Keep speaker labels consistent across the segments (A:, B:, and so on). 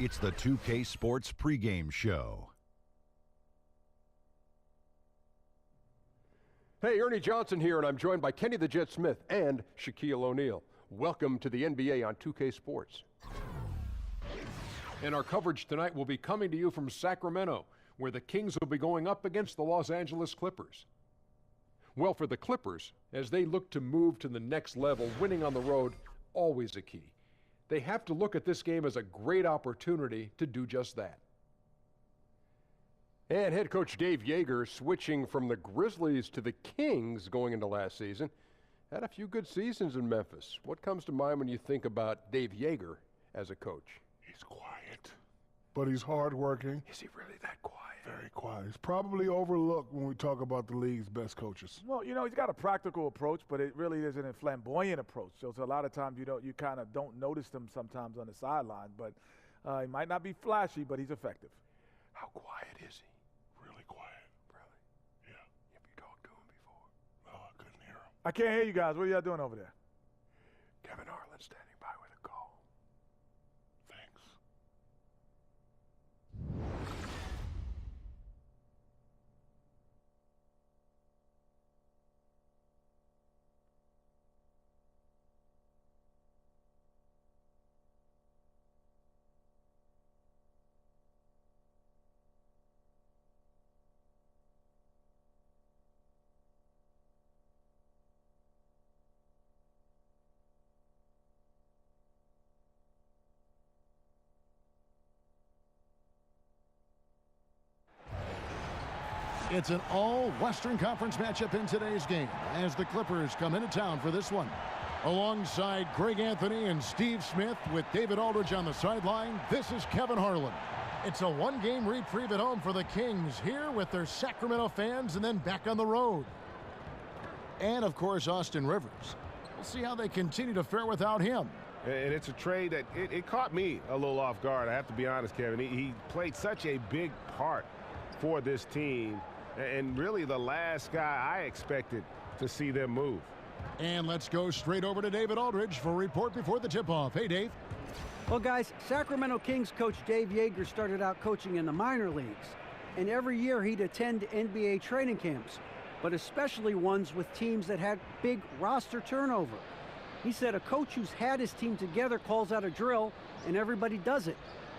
A: It's the 2K Sports pregame show.
B: Hey, Ernie Johnson here, and I'm joined by Kenny the Jet Smith and Shaquille O'Neal. Welcome to the NBA on 2K Sports. And our coverage tonight will be coming to you from Sacramento, where the Kings will be going up against the Los Angeles Clippers. Well, for the Clippers, as they look to move to the next level, winning on the road, always a key. They have to look at this game as a great opportunity to do just that. And head coach Dave Yeager, switching from the Grizzlies to the Kings going into last season, had a few good seasons in Memphis. What comes to mind when you think about Dave Yeager as a coach?
C: He's quiet, but he's hardworking.
B: Is he really that quiet?
C: Very quiet. He's probably overlooked when we talk about the league's best coaches.
D: Well, you know, he's got a practical approach, but it really isn't a flamboyant approach. So a lot of times you kind of don't notice them sometimes on the sideline. But he might not be flashy, but he's effective.
B: How quiet is he?
C: Really quiet.
B: Really?
C: Yeah.
B: Have you talked to him before?
C: No, I couldn't hear him.
D: I can't hear you guys. What are y'all doing over there?
B: Kevin Harlan standing by with a call.
C: Thanks.
E: It's an all-Western Conference matchup in today's game as the Clippers come into town for this one. Alongside Greg Anthony and Steve Smith with David Aldridge on the sideline, this is Kevin Harlan. It's a one-game reprieve at home for the Kings here with their Sacramento fans and then back on the road. And, of course, Austin Rivers. We'll see how they continue to fare without him.
F: And it's a trade that it caught me a little off guard, I have to be honest, Kevin. He played such a big part for this team. And really the last guy I expected to see them move.
E: And let's go straight over to David Aldridge for a report before the tip-off. Hey, Dave.
G: Well, guys, Sacramento Kings coach Dave Yeager started out coaching in the minor leagues. And every year he'd attend NBA training camps, but especially ones with teams that had big roster turnover. He said a coach who's had his team together calls out a drill, and everybody does it.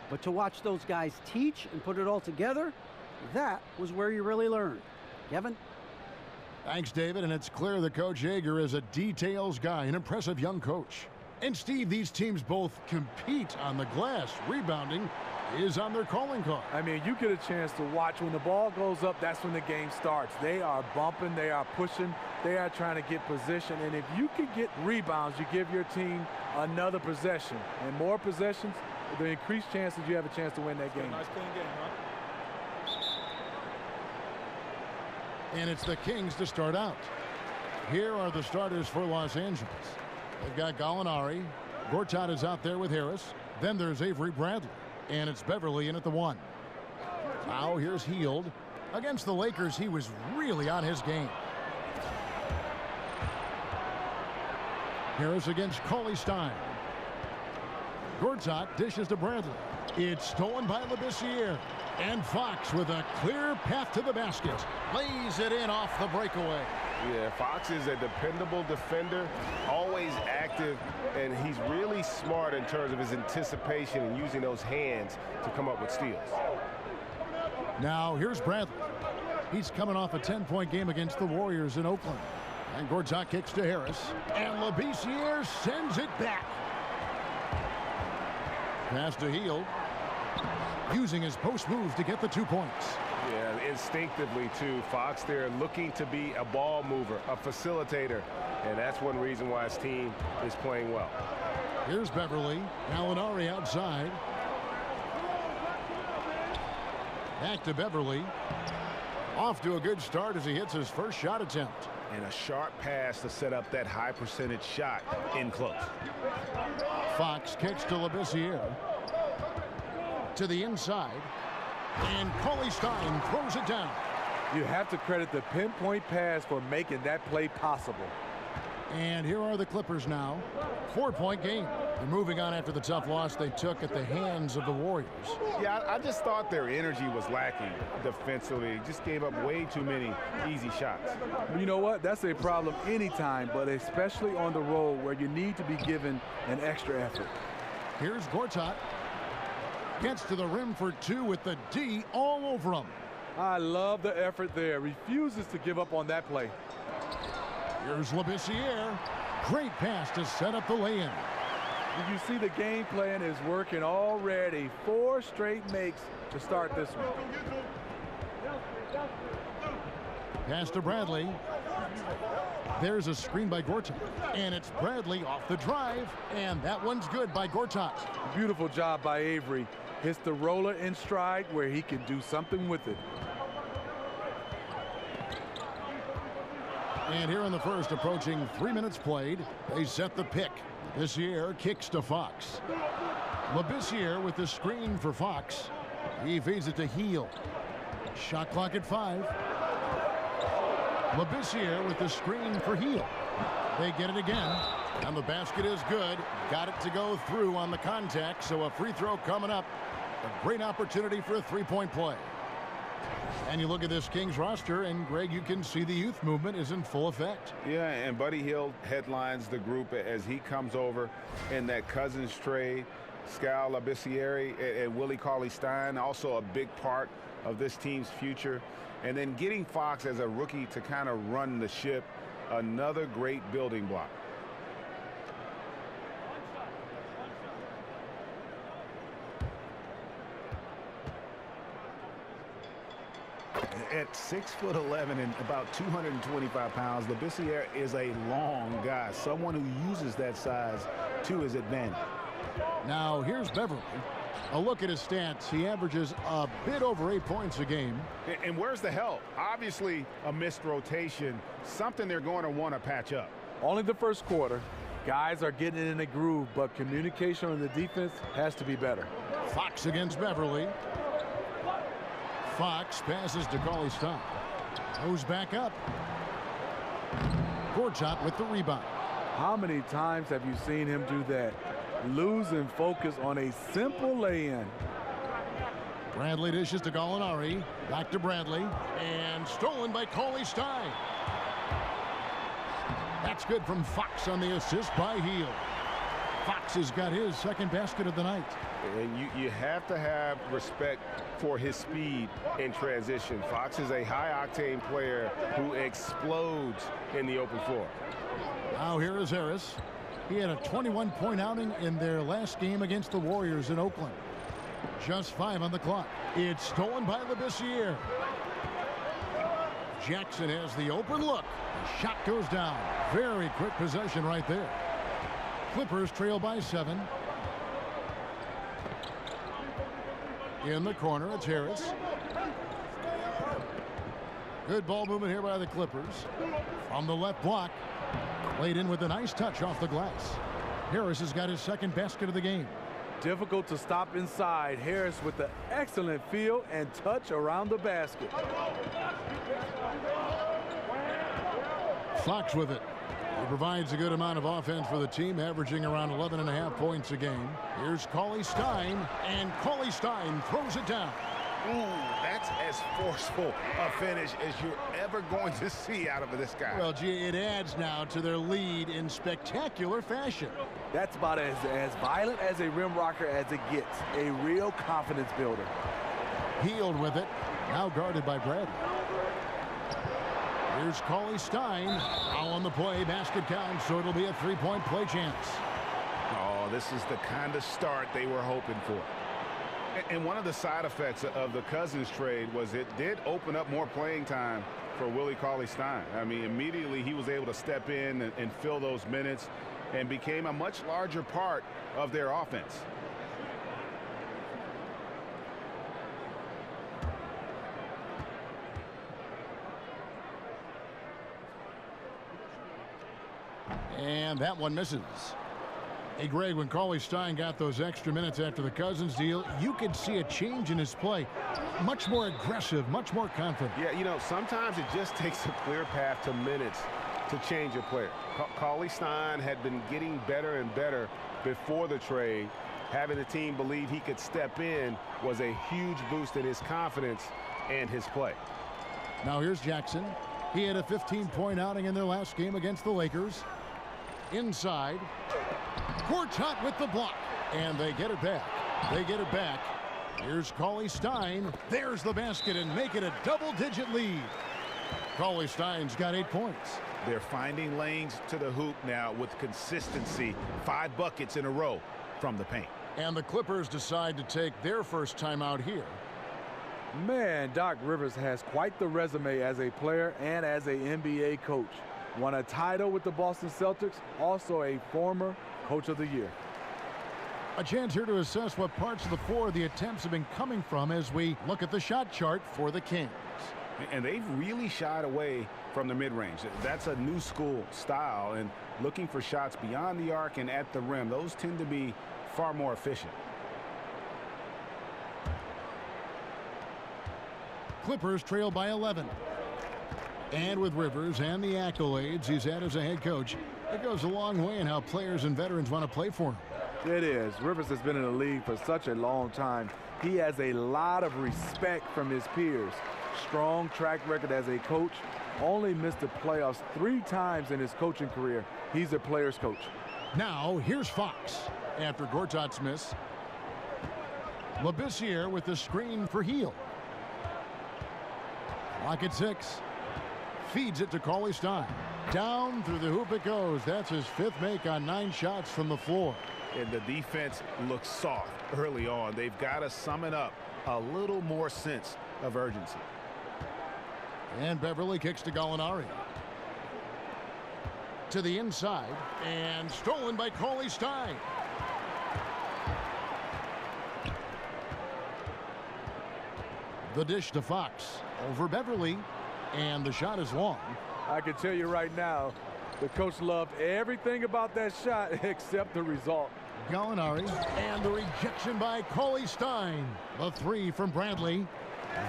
G: But to watch those guys teach and put it all together, that was where you really learned. Kevin?
E: Thanks, David, and it's clear that Coach Yeager is a details guy, an impressive young coach. And Steve, these teams both compete on the glass. Rebounding is on their calling card.
D: I mean, you get a chance to watch when the ball goes up, that's when the game starts. They are bumping, they are pushing, they are trying to get position. And if you can get rebounds, you give your team another possession. And more possessions, the increased chances you have a chance to win that game.
H: Nice clean game, huh?
E: And it's the Kings to start out. Here are the starters for Los Angeles. They've got Gallinari. Gortat is out there with Harris. Then there's Avery Bradley. And it's Beverly in at the 1. Now here's Hield. Against the Lakers, he was really on his game. Harris against Cauley Stein. Gortat dishes to Bradley. It's stolen by Labissiere. And Fox with a clear path to the basket. Lays it in off the breakaway.
F: Yeah, Fox is a dependable defender, always active, and he's really smart in terms of his anticipation and using those hands to come up with steals.
E: Now here's Bradley. He's coming off a 10-point game against the Warriors in Oakland. And Gortat kicks to Harris. And Labissiere sends it back. Pass to Hield. Using his post move to get the 2 points.
F: Yeah, instinctively, too. Fox there looking to be a ball mover, a facilitator, and that's one reason why his team is playing well.
E: Here's Beverly. Gallinari outside. Back to Beverly. Off to a good start as he hits his first shot attempt.
F: And a sharp pass to set up that high percentage shot in close.
E: Fox kicks to Labissiere. To the inside, and Cauley Stein throws it down.
D: You have to credit the pinpoint pass for making that play possible.
E: And here are the Clippers now. 4-point game. They're moving on after the tough loss they took at the hands of the Warriors.
F: Yeah, I just thought their energy was lacking defensively. Just gave up way too many easy shots.
D: You know what? That's a problem anytime, but especially on the road where you need to be given an extra effort.
E: Here's Gortat. Gets to the rim for two with the D all over him.
D: I love the effort there. Refuses to give up on that play.
E: Here's Labissiere. Great pass to set up the lay-in.
D: You see the game plan is working already. 4 straight makes to start this one.
E: Pass to Bradley. There's a screen by Gortat. And it's Bradley off the drive. And that one's good by Gortat.
D: Beautiful job by Avery. Hits the roller in stride where he can do something with it.
E: And here in the first, approaching 3 minutes played, they set the pick. Labissiere kicks to Fox. Labissiere with the screen for Fox. He feeds it to Heel. Shot clock at 5. Labissiere with the screen for Heel. They get it again. And the basket is good. Got it to go through on the contact, so a free throw coming up. A great opportunity for a three-point play. And you look at this Kings roster, and Greg, you can see the youth movement is in full effect.
F: Yeah, and Buddy Hield headlines the group as he comes over in that Cousins trade. Skal Labissiere and Willie Cauley-Stein, also a big part of this team's future. And then getting Fox as a rookie to kind of run the ship, another great building block.
H: At 6'11" and about 225 pounds, Labissiere is a long guy, someone who uses that size to his advantage.
E: Now here's Beverly. A look at his stats. He averages a bit over 8 points a game.
F: And where's the help? Obviously a missed rotation, something they're going to want to patch up.
D: Only the first quarter. Guys are getting in a groove, but communication on the defense has to be better.
E: Fox against Beverly. Fox passes to Cauley-Stein. Goes back up. Gortat with the rebound.
D: How many times have you seen him do that? Losing focus on a simple lay-in.
E: Bradley dishes to Gallinari. Back to Bradley. And stolen by Cauley-Stein. That's good from Fox on the assist by Heel. Fox has got his second basket of the night.
F: And you have to have respect for his speed in transition. Fox is a high-octane player who explodes in the open floor.
E: Now here is Harris. He had a 21-point outing in their last game against the Warriors in Oakland. Just 5 on the clock. It's stolen by Labissiere. Jackson has the open look. The shot goes down. Very quick possession right there. Clippers trail by 7. In the corner, it's Harris. Good ball movement here by the Clippers. From the left block. Played in with a nice touch off the glass. Harris has got his second basket of the game.
D: Difficult to stop inside. Harris with the excellent feel and touch around the basket.
E: Fox with it. He provides a good amount of offense for the team, averaging around 11.5 points a game. Here's Cauley-Stein, and Cauley-Stein throws it down.
F: Ooh, that's as forceful a finish as you're ever going to see out of this guy.
E: Well, gee, it adds now to their lead in spectacular fashion.
D: That's about as violent as a rim rocker as it gets. A real confidence builder.
E: Healed with it. Now guarded by Bradley. Here's Cauley-Stein. Now on the play, basket counts, so it'll be a three-point play chance.
F: Oh, this is the kind of start they were hoping for. And one of the side effects of the Cousins trade was it did open up more playing time for Willie Cauley-Stein. I mean, immediately he was able to step in and fill those minutes and became a much larger part of their offense.
E: And that one misses. Hey, Greg, when Cauley-Stein got those extra minutes after the Cousins deal, you could see a change in his play. Much more aggressive, much more confident.
F: Yeah, you know, sometimes it just takes a clear path to minutes to change a player. Cauley Stein had been getting better and better before the trade. Having the team believe he could step in was a huge boost in his confidence and his play.
E: Now here's Jackson. He had a 15-point outing in their last game against the Lakers. Inside. Gortat with the block. And they get it back. They get it back. Here's Cauley Stein. There's the basket and make it a double-digit lead. Cauley Stein's got 8 points.
H: They're finding lanes to the hoop now with consistency. 5 buckets in a row from the paint.
E: And the Clippers decide to take their first timeout here.
D: Man, Doc Rivers has quite the resume as a player and as a NBA coach. Won a title with the Boston Celtics, also a former Coach of the Year.
E: A chance here to assess what parts of the floor the attempts have been coming from as we look at the shot chart for the Kings.
H: And they've really shied away from the mid-range. That's a new school style, and looking for shots beyond the arc and at the rim. Those tend to be far more efficient.
E: Clippers trail by 11. And with Rivers and the accolades he's had as a head coach, it goes a long way in how players and veterans want to play for him.
D: It is. Rivers has been in the league for such a long time. He has a lot of respect from his peers. Strong track record as a coach. Only missed the playoffs 3 times in his coaching career. He's a player's coach.
E: Now here's Fox after Gortat's miss. Labissiere with the screen for Hield. Clock at 6. Feeds it to Cauley Stein. Down through the hoop it goes. That's his 5th make on 9 shots from the floor.
H: And the defense looks soft early on. They've got to sum it up. A little more sense of urgency.
E: And Beverly kicks to Gallinari. To the inside. And stolen by Cauley Stein. The dish to Fox. Over Beverly. And the shot is long.
D: I can tell you right now, the coach loved everything about that shot except the result.
E: Gallinari. And the rejection by Cauley Stein. The 3 from Bradley.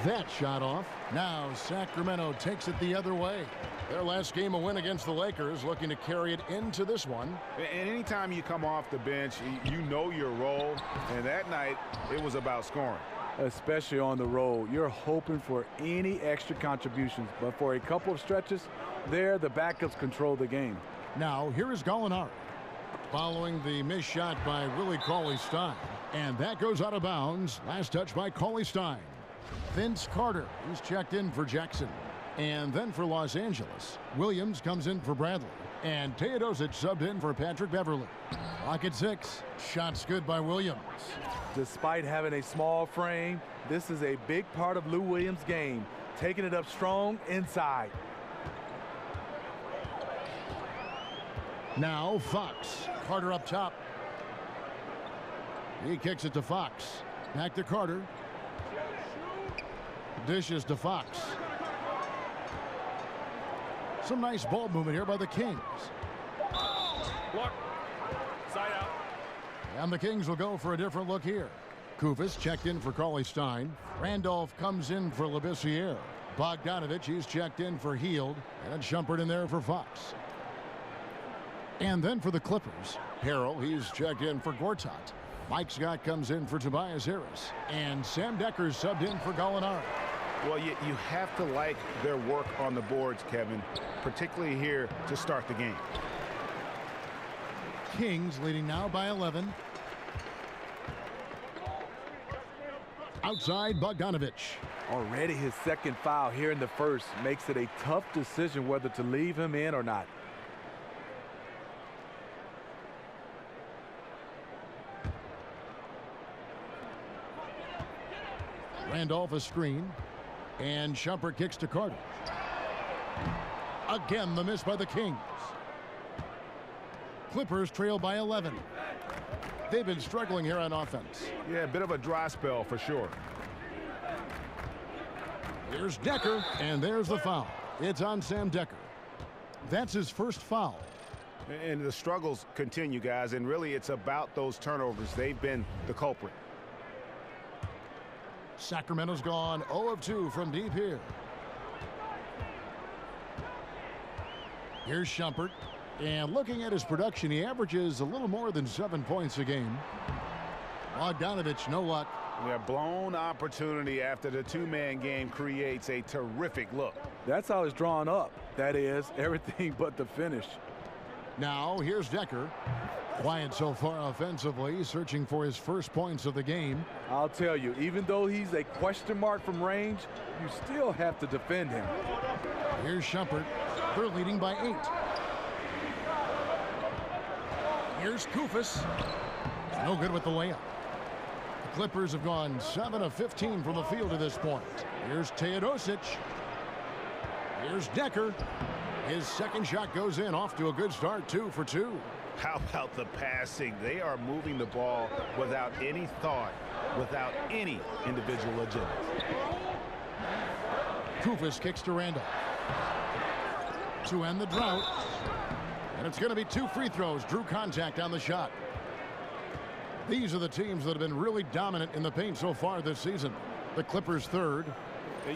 E: That shot off. Now Sacramento takes it the other way. Their last game a win against the Lakers, looking to carry it into this one.
F: And anytime you come off the bench, you know your role. And that night, it was about scoring.
D: Especially on the road. You're hoping for any extra contributions. But for a couple of stretches, there the backups control the game.
E: Now here is Gallinari. Following the missed shot by Willie Cauley Stein. And that goes out of bounds. Last touch by Cauley Stein. Vince Carter, he's checked in for Jackson. And then for Los Angeles, Williams comes in for Bradley. And Teodosic subbed in for Patrick Beverly. Clock at 6. Shots good by Williams.
D: Despite having a small frame, this is a big part of Lou Williams' game. Taking it up strong inside.
E: Now Fox. Carter up top. He kicks it to Fox. Back to Carter. Dishes to Fox. Some nice ball movement here by the Kings.
I: Block. Side out.
E: And the Kings will go for a different look here. Kufis checked in for Cauley Stein. Randolph comes in for Labissiere. Bogdanovich, he's checked in for Hield. And Shumpert in there for Fox. And then for the Clippers, Harrell, he's checked in for Gortat. Mike Scott comes in for Tobias Harris. And Sam Decker's subbed in for Gallinari.
F: Well, you have to like their work on the boards, Kevin, particularly here to start the game.
E: Kings leading now by 11. Outside, Bogdanovich.
D: Already his 2nd foul here in the first makes it a tough decision whether to leave him in or not.
E: Randolph a screen. And Shumpert kicks to Carter. Again, the miss by the Kings. Clippers trail by 11. They've been struggling here on offense.
F: Yeah, a bit of a dry spell for sure.
E: Here's Decker, and there's the foul. It's on Sam Decker. That's his first foul.
F: And the struggles continue, guys, and really it's about those turnovers. They've been the culprit.
E: Sacramento's gone 0 of 2 from deep here. Here's Shumpert. And looking at his production, he averages a little more than 7 points a game. Bogdanovich, no luck.
H: A blown opportunity after the two-man game creates a terrific look.
D: That's how it's drawn up. That is, everything but the finish.
E: Now, here's Decker. Quiet so far offensively, searching for his first points of the game.
D: I'll tell you, even though he's a question mark from range, you still have to defend him.
E: Here's Shumpert. They're leading by 8. Here's Kufis. No good with the layup. The Clippers have gone 7 of 15 from the field to this point. Here's Teodosic. Here's Decker. His second shot goes in, off to a good start, 2 for 2.
F: How about the passing? They are moving the ball without any thought, without any individual agility.
E: Kufis kicks to Randall. To end the drought. And it's going to be 2 free throws. Drew contact on the shot. These are the teams that have been really dominant in the paint so far this season. The Clippers third.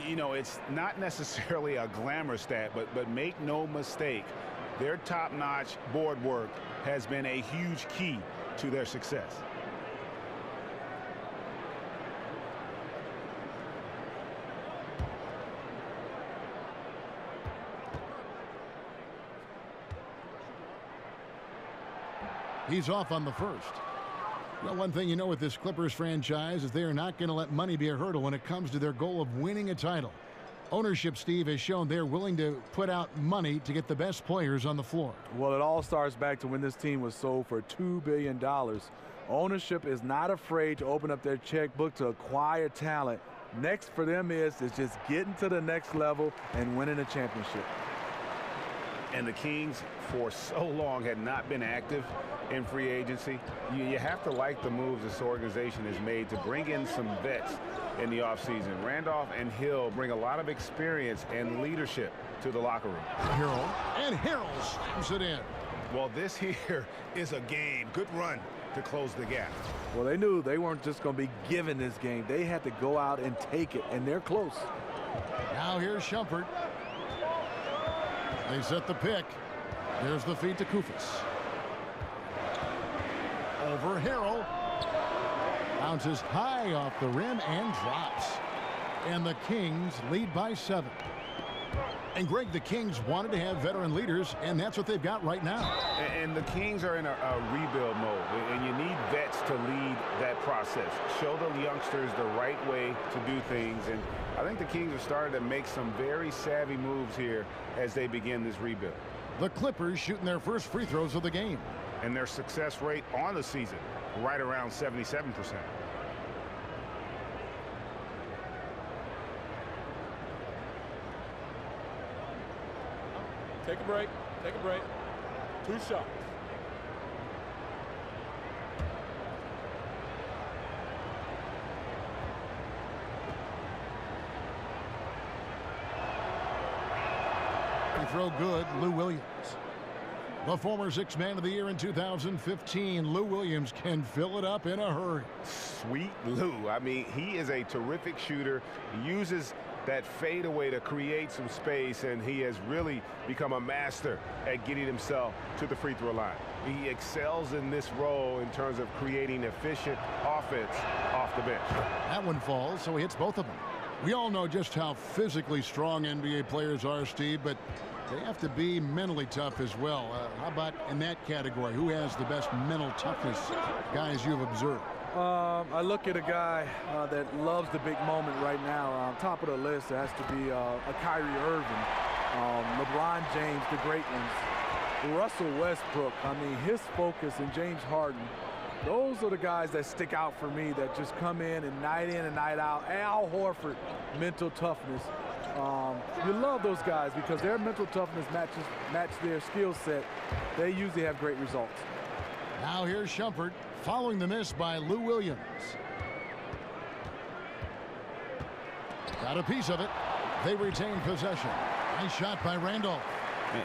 H: You know, it's not necessarily a glamour stat, but make no mistake, their top-notch board work has been a huge key to their success.
E: He's off on the first. Well, one thing you know with this Clippers franchise is they are not going to let money be a hurdle when it comes to their goal of winning a title. Ownership, Steve, has shown they're willing to put out money to get the best players on the floor.
D: Well, it all starts back to when this team was sold for $2 billion. Ownership is not afraid to open up their checkbook to acquire talent. Next for them is just getting to the next level and winning a championship.
F: And the Kings, for so long, had not been active in free agency. You have to like the moves this organization has made to bring in some vets in the offseason. Randolph and Hill bring a lot of experience and leadership to the locker room.
E: Harrell, and Harrell slams it in.
F: Well, this here is a game. Good run to close the gap.
D: Well, they knew they weren't just going to be given this game. They had to go out and take it, and they're close.
E: Now here's Shumpert. They set the pick. There's the feed to Kufis. Over Harrell. Bounces high off the rim and drops. And the Kings lead by 7. And Greg, the Kings wanted to have veteran leaders, and that's what they've got right now.
F: And the Kings are in a rebuild mode, and you need vets to lead that process. Show the youngsters the right way to do things, and I think the Kings are starting to make some very savvy moves here as they begin this rebuild.
E: The Clippers shooting their first free throws of the game.
F: And their success rate on the season, right around 77%.
I: Take a break. Take a break. 2 shots.
E: Free throw good, Lou Williams. The former 6th man of the year in 2015, Lou Williams can fill it up in a hurry.
F: Sweet Lou. I mean, he is a terrific shooter. He uses that fadeaway to create some space, and he has really become a master at getting himself to the free throw line. He excels in this role in terms of creating efficient offense off the bench.
E: That one falls, so he hits both of them. We all know just how physically strong NBA players are, Steve, but they have to be mentally tough as well. How about in that category? Who has the best mental toughness, guys you've observed?
D: I look at a guy that loves the big moment right now. Top of the list, it has to be a Kyrie Irving, LeBron James, the great ones, Russell Westbrook. I mean, his focus, and James Harden. Those are the guys that stick out for me, that just come in and night out. Al Horford, mental toughness. You love those guys because their mental toughness match their skill set. They usually have great results.
E: Now here's Shumpert following the miss by Lou Williams. Got a piece of it. They retain possession. Nice shot by Randolph.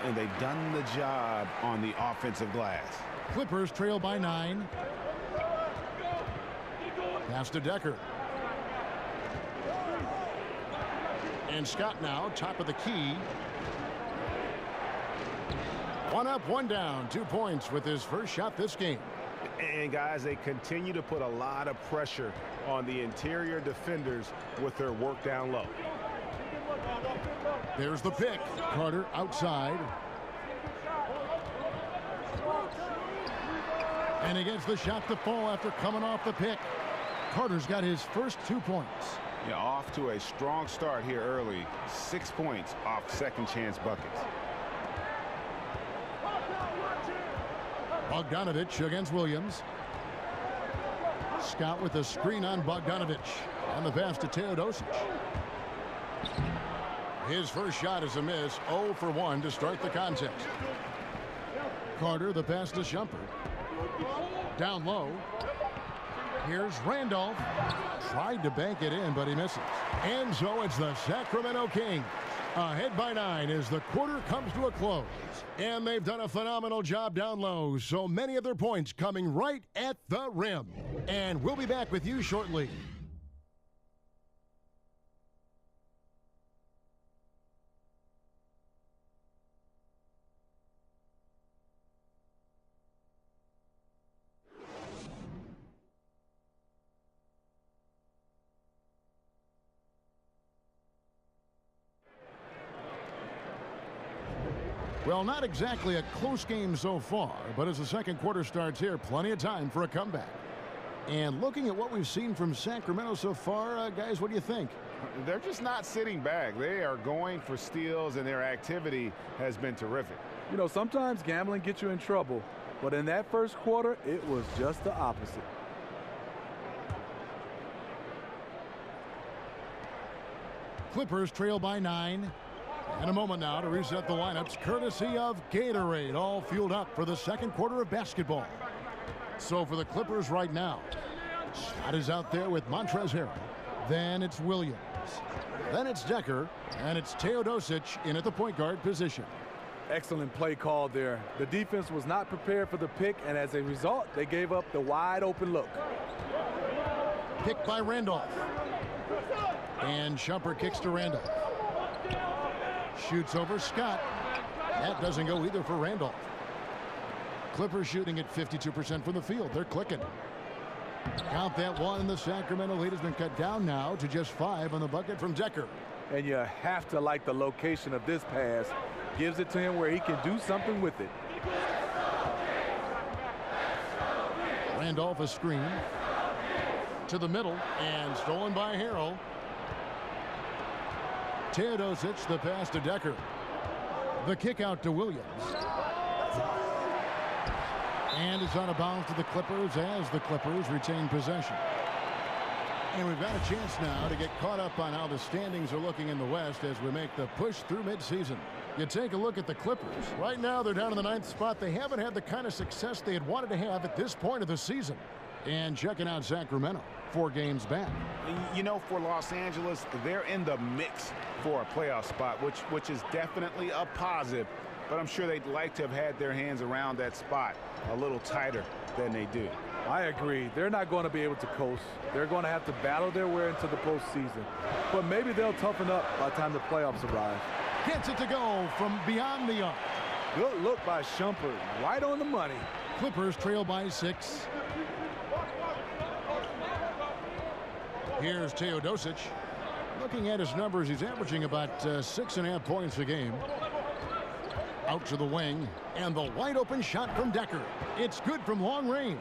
F: And they've done the job on the offensive glass.
E: Clippers trail by 9. Pass to Decker. And Scott now, top of the key. One up, one down, 2 points with his first shot this game.
F: And guys, they continue to put a lot of pressure on the interior defenders with their work down low.
E: There's the pick. Carter outside. And he gets the shot to fall after coming off the pick. Carter's got his first 2 points.
H: Yeah, off to a strong start here early. 6 points off second chance buckets.
E: Bogdanovich against Williams. Scott with a screen on Bogdanovich. And the pass to Teodosic. His first shot is a miss. 0 for 1 to start the contest. Carter, the pass to Shumpert. Down low. Here's Randolph. Tried to bank it in, but he misses. And so it's the Sacramento Kings ahead by 9 as the quarter comes to a close. And they've done a phenomenal job down low. So many of their points coming right at the rim. And we'll be back with you shortly. Well, not exactly a close game so far, but as the second quarter starts here, plenty of time for a comeback. And looking at what we've seen from Sacramento so far, guys, what do you think?
F: They're just not sitting back. They are going for steals, and their activity has been terrific.
D: You know, sometimes gambling gets you in trouble, but in that first quarter, it was just the opposite.
E: Clippers trail by 9. And a moment now to reset the lineups, courtesy of Gatorade, all fueled up for the second quarter of basketball. So for the Clippers right now, Scott is out there with Montrezl Harrell. Then it's Williams. Then it's Decker. And it's Teodosic in at the point guard position.
D: Excellent play call there. The defense was not prepared for the pick, and as a result, they gave up the wide open look.
E: Picked by Randolph. And Shumpert kicks to Randolph. Shoots over Scott. That doesn't go either for Randolph. Clippers shooting at 52% from the field. They're clicking. Count that one, and the Sacramento lead has been cut down now to just 5 on the bucket from Decker.
D: And you have to like the location of this pass. Gives it to him where he can do something with it.
E: Randolph a screen. To the middle, and stolen by Harrell. Teodosic, the pass to Decker. The kick out to Williams. And it's out of bounds to the Clippers as the Clippers retain possession. And we've got a chance now to get caught up on how the standings are looking in the West as we make the push through midseason. You take a look at the Clippers. Right now they're down in the 9th spot. They haven't had the kind of success they had wanted to have at this point of the season. And checking out Sacramento, 4 games back.
H: You know, for Los Angeles, they're in the mix for a playoff spot, which is definitely a positive. But I'm sure they'd like to have had their hands around that spot a little tighter than they do.
D: I agree. They're not going to be able to coast. They're going to have to battle their way into the postseason. But maybe they'll toughen up by the time the playoffs arrive.
E: Gets it to go from beyond the arc.
D: Good look by Shumpert. Right on the money.
E: Clippers trail by 6. Here's Teodosic. Looking at his numbers, he's averaging about 6.5 points a game. Out to the wing, and the wide open shot from Decker. It's good from long range.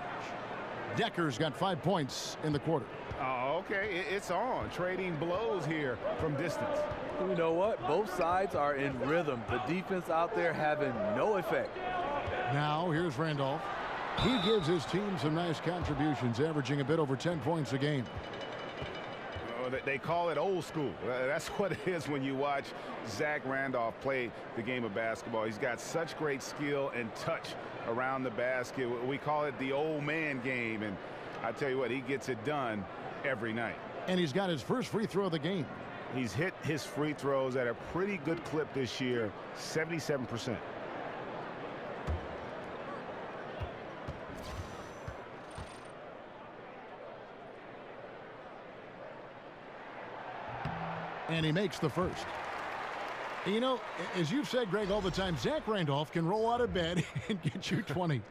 E: Decker's got 5 points in the quarter.
F: Oh, okay, it's on. Trading blows here from distance.
D: You know what? Both sides are in rhythm. The defense out there having no effect.
E: Now here's Randolph. He gives his team some nice contributions, averaging a bit over 10 points a game.
F: They call it old school. That's what it is when you watch Zach Randolph play the game of basketball. He's got such great skill and touch around the basket. We call it the old man game, and I tell you what, he gets it done every night.
E: And he's got his first free throw of the game.
F: He's hit his free throws at a pretty good clip this year, 77%.
E: And he makes the first. You know, as you've said, Greg, all the time, Zach Randolph can roll out of bed and get you 20.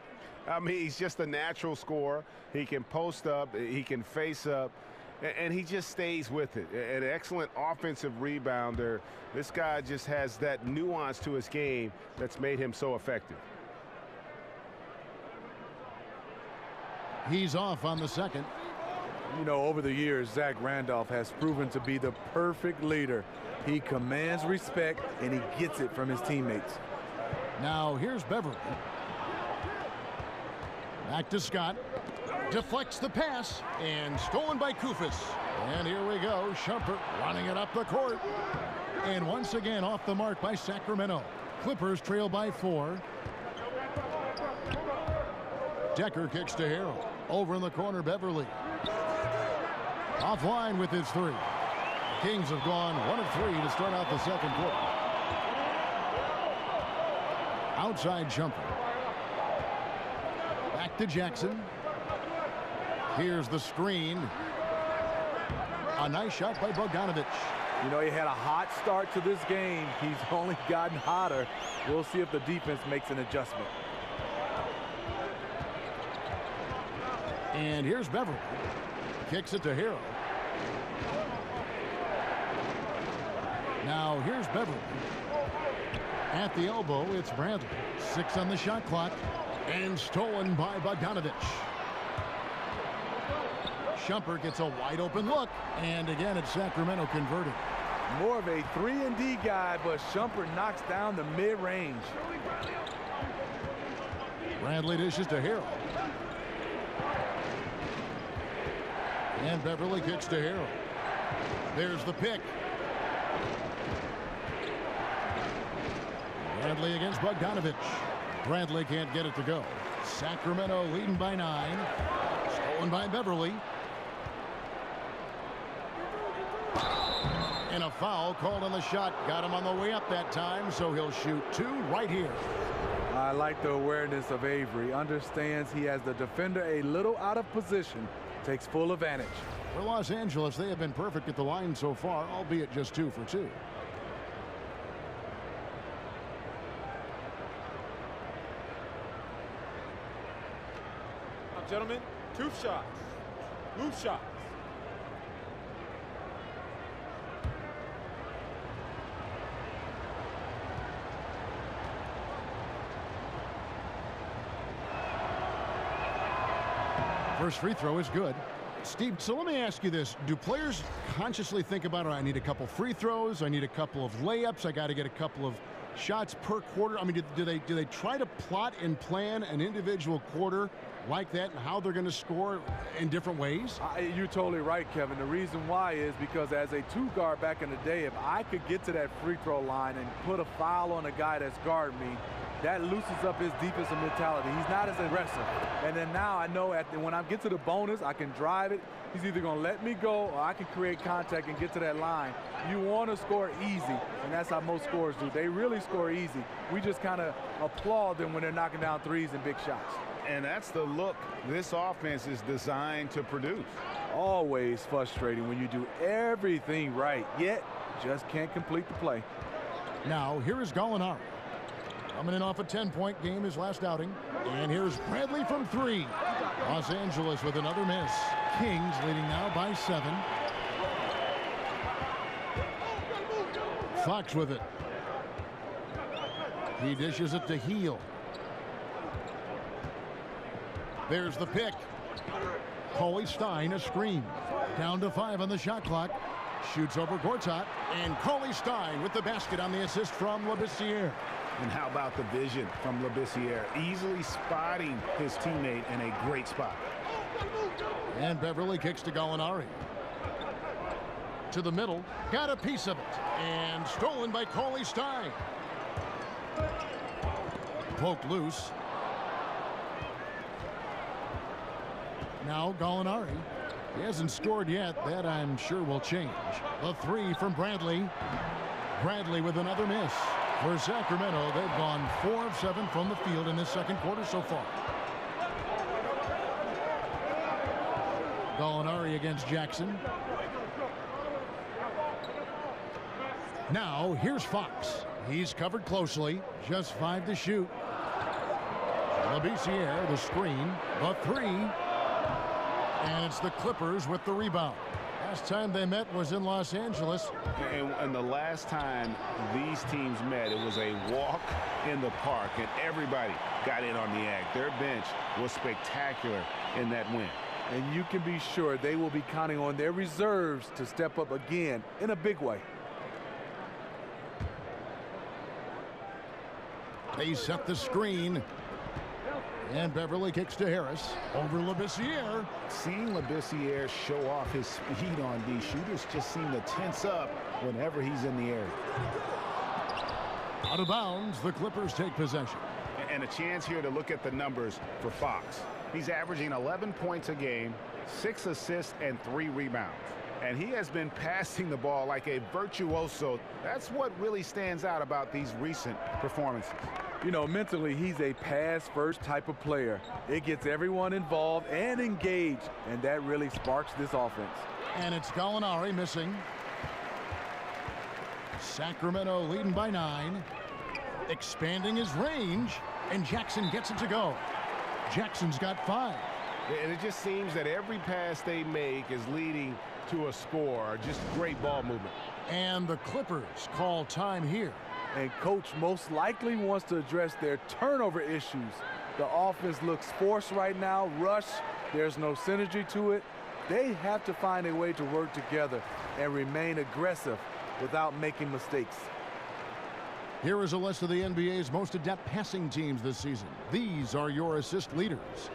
F: I mean, he's just a natural scorer. He can post up, he can face up, and he just stays with it. An excellent offensive rebounder. This guy just has that nuance to his game that's made him so effective.
E: He's off on the second.
D: You know, over the years, Zach Randolph has proven to be the perfect leader. He commands respect, and he gets it from his teammates.
E: Now here's Beverly. Back to Scott. Deflects the pass, and stolen by Kufis. And here we go, Shumpert running it up the court. And once again off the mark by Sacramento. Clippers trail by 4. Decker kicks to Harrell. Over in the corner, Beverly. Offline with his 3. The Kings have gone 1 of 3 to start out the second quarter. Outside Shumpert. Back to Jackson. Here's the screen. A nice shot by Bogdanovich.
D: You know, he had a hot start to this game. He's only gotten hotter. We'll see if the defense makes an adjustment.
E: And here's Beverly. Kicks it to Harrell. Now here's Beverly. At the elbow, it's Bradley. 6 on the shot clock. And stolen by Bogdanovich. Shumpert gets a wide open look. And again, it's Sacramento converted.
D: More of a 3-and-D guy, but Shumpert knocks down the mid-range.
E: Bradley dishes to Harrell. And Beverly kicks to Harrell. There's the pick. Bradley against Bogdanovich. Bradley can't get it to go. Sacramento leading by 9. Stolen by Beverly. And a foul called on the shot. Got him on the way up that time, so he'll shoot 2 right here.
D: I like the awareness of Avery. Understands he has the defender a little out of position. Takes full advantage.
E: For Los Angeles, they have been perfect at the line so far, albeit just 2 for 2.
I: Now, gentlemen, 2 shots. Loose shots.
E: First free throw is good. Steve, so let me ask you this. Do players consciously think about, I need a couple free throws, I need a couple of layups, I got to get a couple of shots per quarter? I mean, do they try to plot and plan an individual quarter like that and how they're going to score in different ways?
D: You're totally right, Kevin. The reason why is because as a 2-guard back in the day, if I could get to that free throw line and put a foul on a guy that's guarding me, that loosens up his defensive mentality. He's not as aggressive. And then now I know when I get to the bonus, I can drive it. He's either going to let me go or I can create contact and get to that line. You want to score easy, and that's how most scorers do. They really score easy. We just kind of applaud them when they're knocking down threes and big shots.
H: And that's the look this offense is designed to produce.
D: Always frustrating when you do everything right, yet just can't complete the play.
E: Now, here is Gallinari. Coming in off a 10-point game his last outing. And here's Bradley from 3. Los Angeles with another miss. Kings leading now by 7. Fox with it. He dishes it to Heel. There's the pick. Coley Stein, a screen. Down to 5 on the shot clock. Shoots over Gortat. And Coley Stein with the basket on the assist from Labissiere.
H: And how about the vision from Labissiere? Easily spotting his teammate in a great spot.
E: And Beverly kicks to Gallinari. To the middle. Got a piece of it. And stolen by Coley Stein. Poked loose. Now Gallinari. He hasn't scored yet. That I'm sure will change. The 3 from Bradley. Bradley with another miss. For Sacramento, they've gone 4 of 7 from the field in this second quarter so far. Gallinari against Jackson. Now, here's Fox. He's covered closely. Just 5 to shoot. Labissiere, the screen. The 3. And it's the Clippers with the rebound. Last time they met was in Los Angeles.
F: And the last time these teams met, it was a walk in the park, and everybody got in on the act. Their bench was spectacular in that win.
D: And you can be sure they will be counting on their reserves to step up again in a big way.
E: They set the screen. And Beverly kicks to Harris. Over Labissiere.
H: Seeing Labissiere show off his speed on these shooters just seem to tense up whenever he's in the area.
E: Out of bounds, the Clippers take possession.
F: And a chance here to look at the numbers for Fox. He's averaging 11 points a game, 6 assists, and 3 rebounds. And he has been passing the ball like a virtuoso. That's what really stands out about these recent performances.
D: You know, mentally, he's a pass-first type of player. It gets everyone involved and engaged, and that really sparks this offense.
E: And it's Gallinari missing. Sacramento leading by 9. Expanding his range, and Jackson gets it to go. Jackson's got 5.
F: And it just seems that every pass they make is leading to a score. Just great ball movement.
E: And the Clippers call time here.
D: And coach most likely wants to address their turnover issues. The offense looks forced right now, rush. There's no synergy to it. They have to find a way to work together and remain aggressive without making mistakes.
E: Here is a list of the NBA's most adept passing teams this season. These are your assist leaders.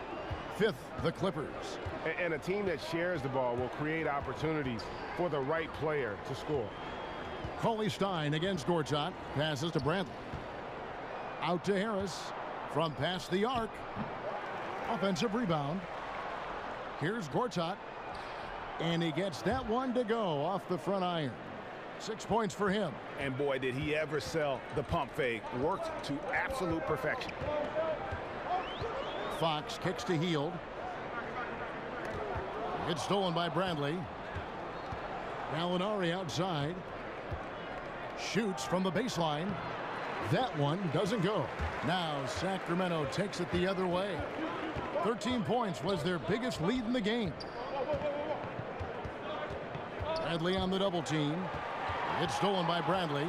E: 5th, the Clippers.
F: And a team that shares the ball will create opportunities for the right player to score.
E: Cauley Stein against Gortat. Passes to Bradley. Out to Harris. From past the arc. Offensive rebound. Here's Gortat. And he gets that one to go off the front iron. 6 points for him.
F: And boy, did he ever sell the pump fake. Worked to absolute perfection.
E: Fox kicks to Hield. It's stolen by Bradley. Gallinari outside. Shoots from the baseline. That one doesn't go. Now Sacramento takes it the other way. 13 points was their biggest lead in the game. Bradley on the double team. It's stolen by Bradley.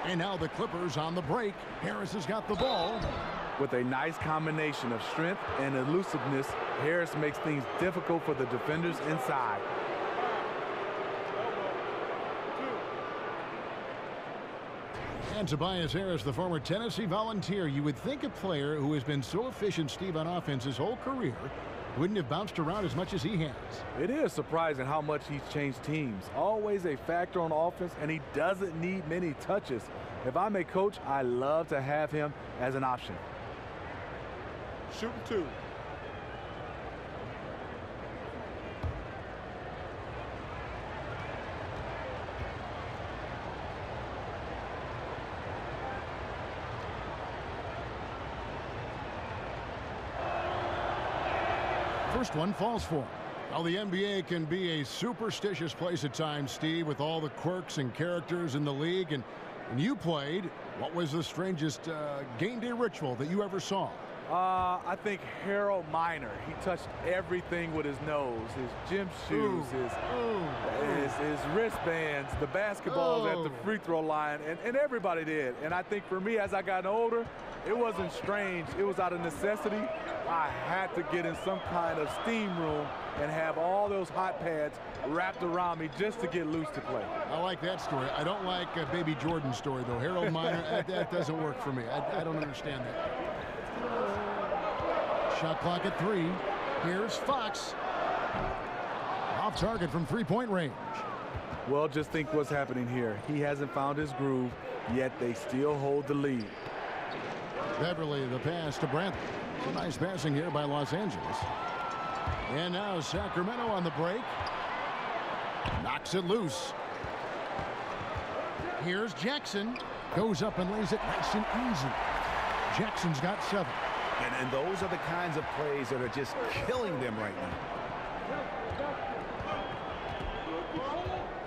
E: And now the Clippers on the break. Harris has got the ball.
D: With a nice combination of strength and elusiveness, Harris makes things difficult for the defenders inside.
E: And Tobias Harris, the former Tennessee Volunteer. You would think a player who has been so efficient, Steve, on offense his whole career wouldn't have bounced around as much as he has.
D: It is surprising how much he's changed teams. Always a factor on offense, and he doesn't need many touches. If I'm a coach, I love to have him as an option.
I: Shooting 2.
E: First one falls for him. Well, the NBA can be a superstitious place at times, Steve, with all the quirks and characters in the league. And you played. What was the strangest game day ritual that you ever saw?
D: I think Harold Miner. He touched everything with his nose, his gym shoes, his wristbands, the basketballs at the free throw line, and everybody did. And I think for me, as I got older, it wasn't strange. It was out of necessity. I had to get in some kind of steam room and have all those hot pads wrapped around me just to get loose to play.
E: I like that story. I don't like Baby Jordan's story, though. Harold Miner, that doesn't work for me. I don't understand that. Shot clock at 3. Here's Fox. Off target from three-point range.
D: Well, just think what's happening here. He hasn't found his groove, yet they still hold the lead.
E: Beverly, the pass to Bradley. Some nice passing here by Los Angeles. And now Sacramento on the break. Knocks it loose. Here's Jackson. Goes up and lays it nice and easy. Jackson's got 7.
H: And those are the kinds of plays that are just killing them right now.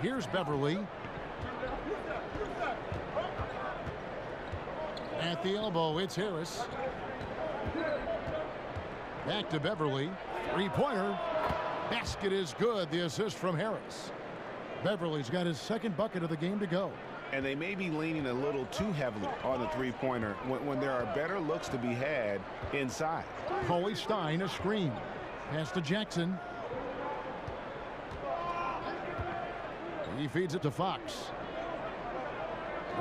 E: Here's Beverly. At the elbow, it's Harris. Back to Beverly. Three-pointer. Basket is good. The assist from Harris. Beverly's got his second bucket of the game to go.
F: And they may be leaning a little too heavily on the three-pointer when there are better looks to be had inside.
E: Coley Stein, a screen. Pass to Jackson. He feeds it to Fox.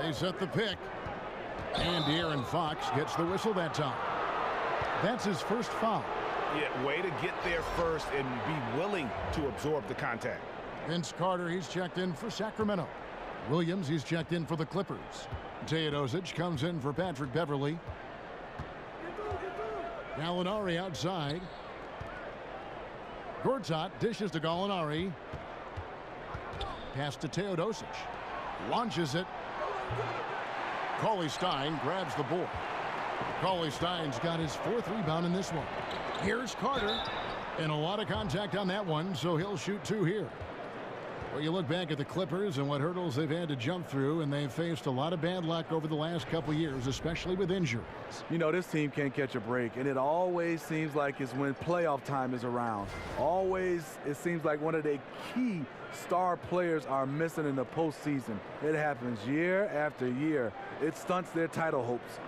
E: They set the pick. And De'Aaron Fox gets the whistle that time. That's his first foul.
F: Yeah, way to get there first and be willing to absorb the contact.
E: Vince Carter, he's checked in for Sacramento. Williams, he's checked in for the Clippers. Teodosic comes in for Patrick Beverly. Gallinari outside. Gortat dishes to Gallinari. Pass to Teodosic. Launches it. Coley Stein grabs the board. Coley Stein's got his fourth rebound in this one. Here's Carter. And a lot of contact on that one, so he'll shoot two here. Well, you look back at the Clippers and what hurdles they've had to jump through, and they've faced a lot of bad luck over the last couple years, especially with injuries.
D: You know, this team can't catch a break, and it always seems like it's when playoff time is around. Always, it seems like one of the key star players are missing in the postseason. It happens year after year. It stunts their title hopes.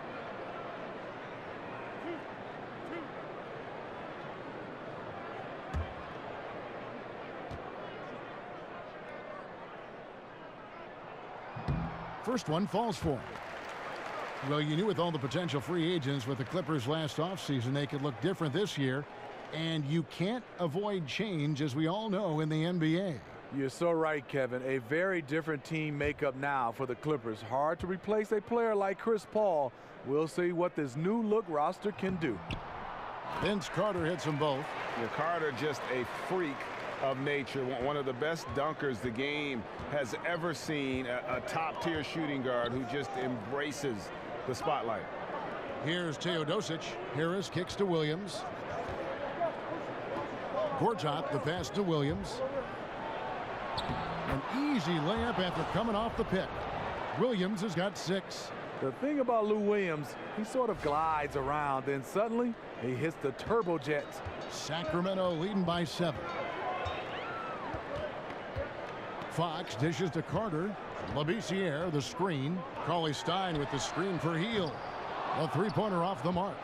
E: First one falls for him. Well, you knew with all the potential free agents with the Clippers last offseason, they could look different this year. And you can't avoid change, as we all know, in the NBA.
D: You're so right, Kevin. A very different team makeup now for the Clippers. Hard to replace a player like Chris Paul. We'll see what this new look roster can do.
E: Vince Carter hits them both.
F: Yeah, Carter just a freak of nature, one of the best dunkers the game has ever seen, a top-tier shooting guard who just embraces the spotlight.
E: Here's Teodosic. Harris kicks to Williams. Gortat, the pass to Williams. An easy layup after coming off the pick. Williams has got 6.
D: The thing about Lou Williams, he sort of glides around, then suddenly he hits the turbojets.
E: Sacramento leading by 7. Fox dishes to Carter. Labissiere, the screen. Coley Stein with the screen for Hield. A three-pointer off the mark.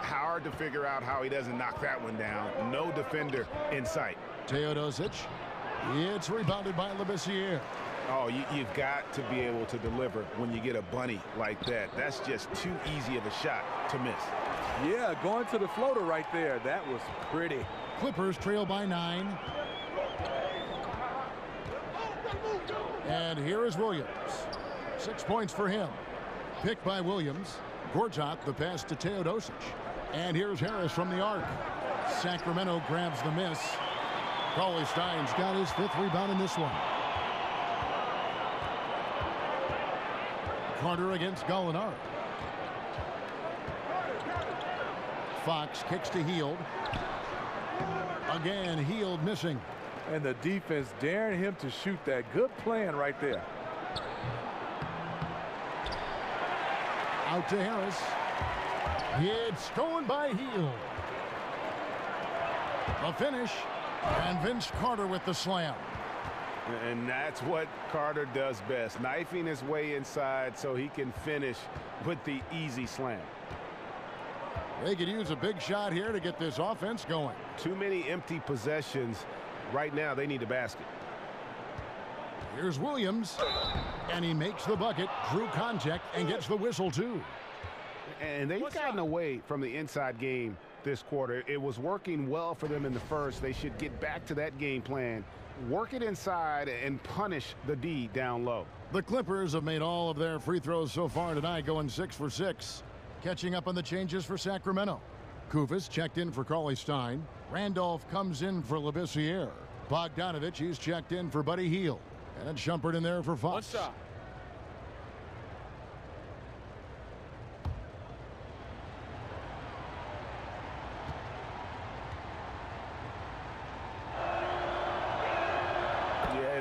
F: Hard to figure out how he doesn't knock that one down. No defender in sight.
E: Teodosic. It's rebounded by Labissiere.
F: Oh, you've got to be able to deliver when you get a bunny like that. That's just too easy of a shot to miss.
D: Yeah, going to the floater right there. That was pretty.
E: Clippers trail by 9. And here is Williams. 6 points for him. Picked by Williams. Gortat, the pass to Teodosic. And here's Harris from the arc. Sacramento grabs the miss. Coley Stein's got his 5th rebound in this one. Carter against Gallinari. Fox kicks to Hield. Again, Hield missing.
D: And the defense daring him to shoot that. Good plan right there.
E: Out to Harris. It's stolen by Hield. A finish. And Vince Carter with the slam.
F: And that's what Carter does best. Knifing his way inside so he can finish with the easy slam.
E: They could use a big shot here to get this offense going.
F: Too many empty possessions. Right now, they need a basket.
E: Here's Williams. And he makes the bucket, drew contact, and gets the whistle, too.
F: And they've gotten away from the inside game this quarter. It was working well for them in the first. They should get back to that game plan. Work it inside and punish the D down low.
E: The Clippers have made all of their free throws so far tonight, going 6 for 6. Catching up on the changes for Sacramento. Kufis checked in for Coley Stein. Randolph comes in for Labissiere. Bogdanovich, he's checked in for Buddy Hield. And it's Shumpert in there for Fox.
I: One shot.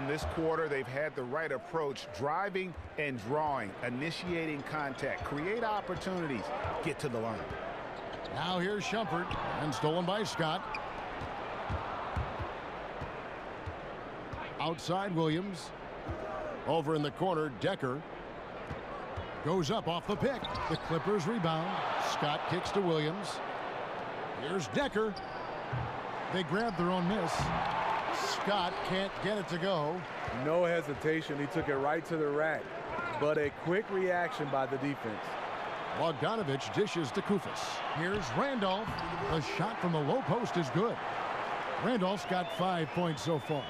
H: in this quarter. They've had the right approach, driving and drawing, initiating contact, create opportunities, get to the line.
E: Now here's Shumpert, and stolen by Scott. Outside Williams. Over in the corner, Decker. Goes up off the pick. The Clippers rebound. Scott kicks to Williams. Here's Decker. They grab their own miss. Scott can't get it to go.
D: No hesitation. He took it right to the rack. But a quick reaction by the defense.
E: Bogdanovich dishes to Kufis. Here's Randolph. The shot from the low post is good. Randolph's got 5 points so far.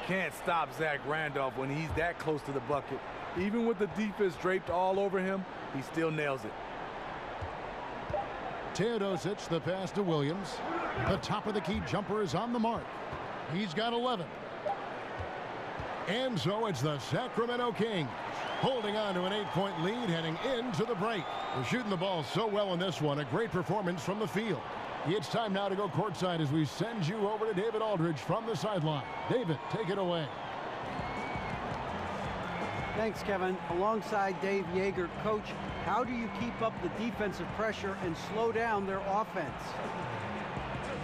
D: Can't stop Zach Randolph when he's that close to the bucket. Even with the defense draped all over him, he still nails it.
E: Teodosic, the pass to Williams. The top of the key jumper is on the mark. He's got 11. And so it's the Sacramento Kings holding on to an 8-point lead heading into the break. They're shooting the ball so well in this one. A great performance from the field. It's time now to go courtside as we send you over to David Aldridge from the sideline. David, take it away.
G: Thanks, Kevin. Alongside Dave Yeager, Coach, how do you keep up the defensive pressure and slow down their offense?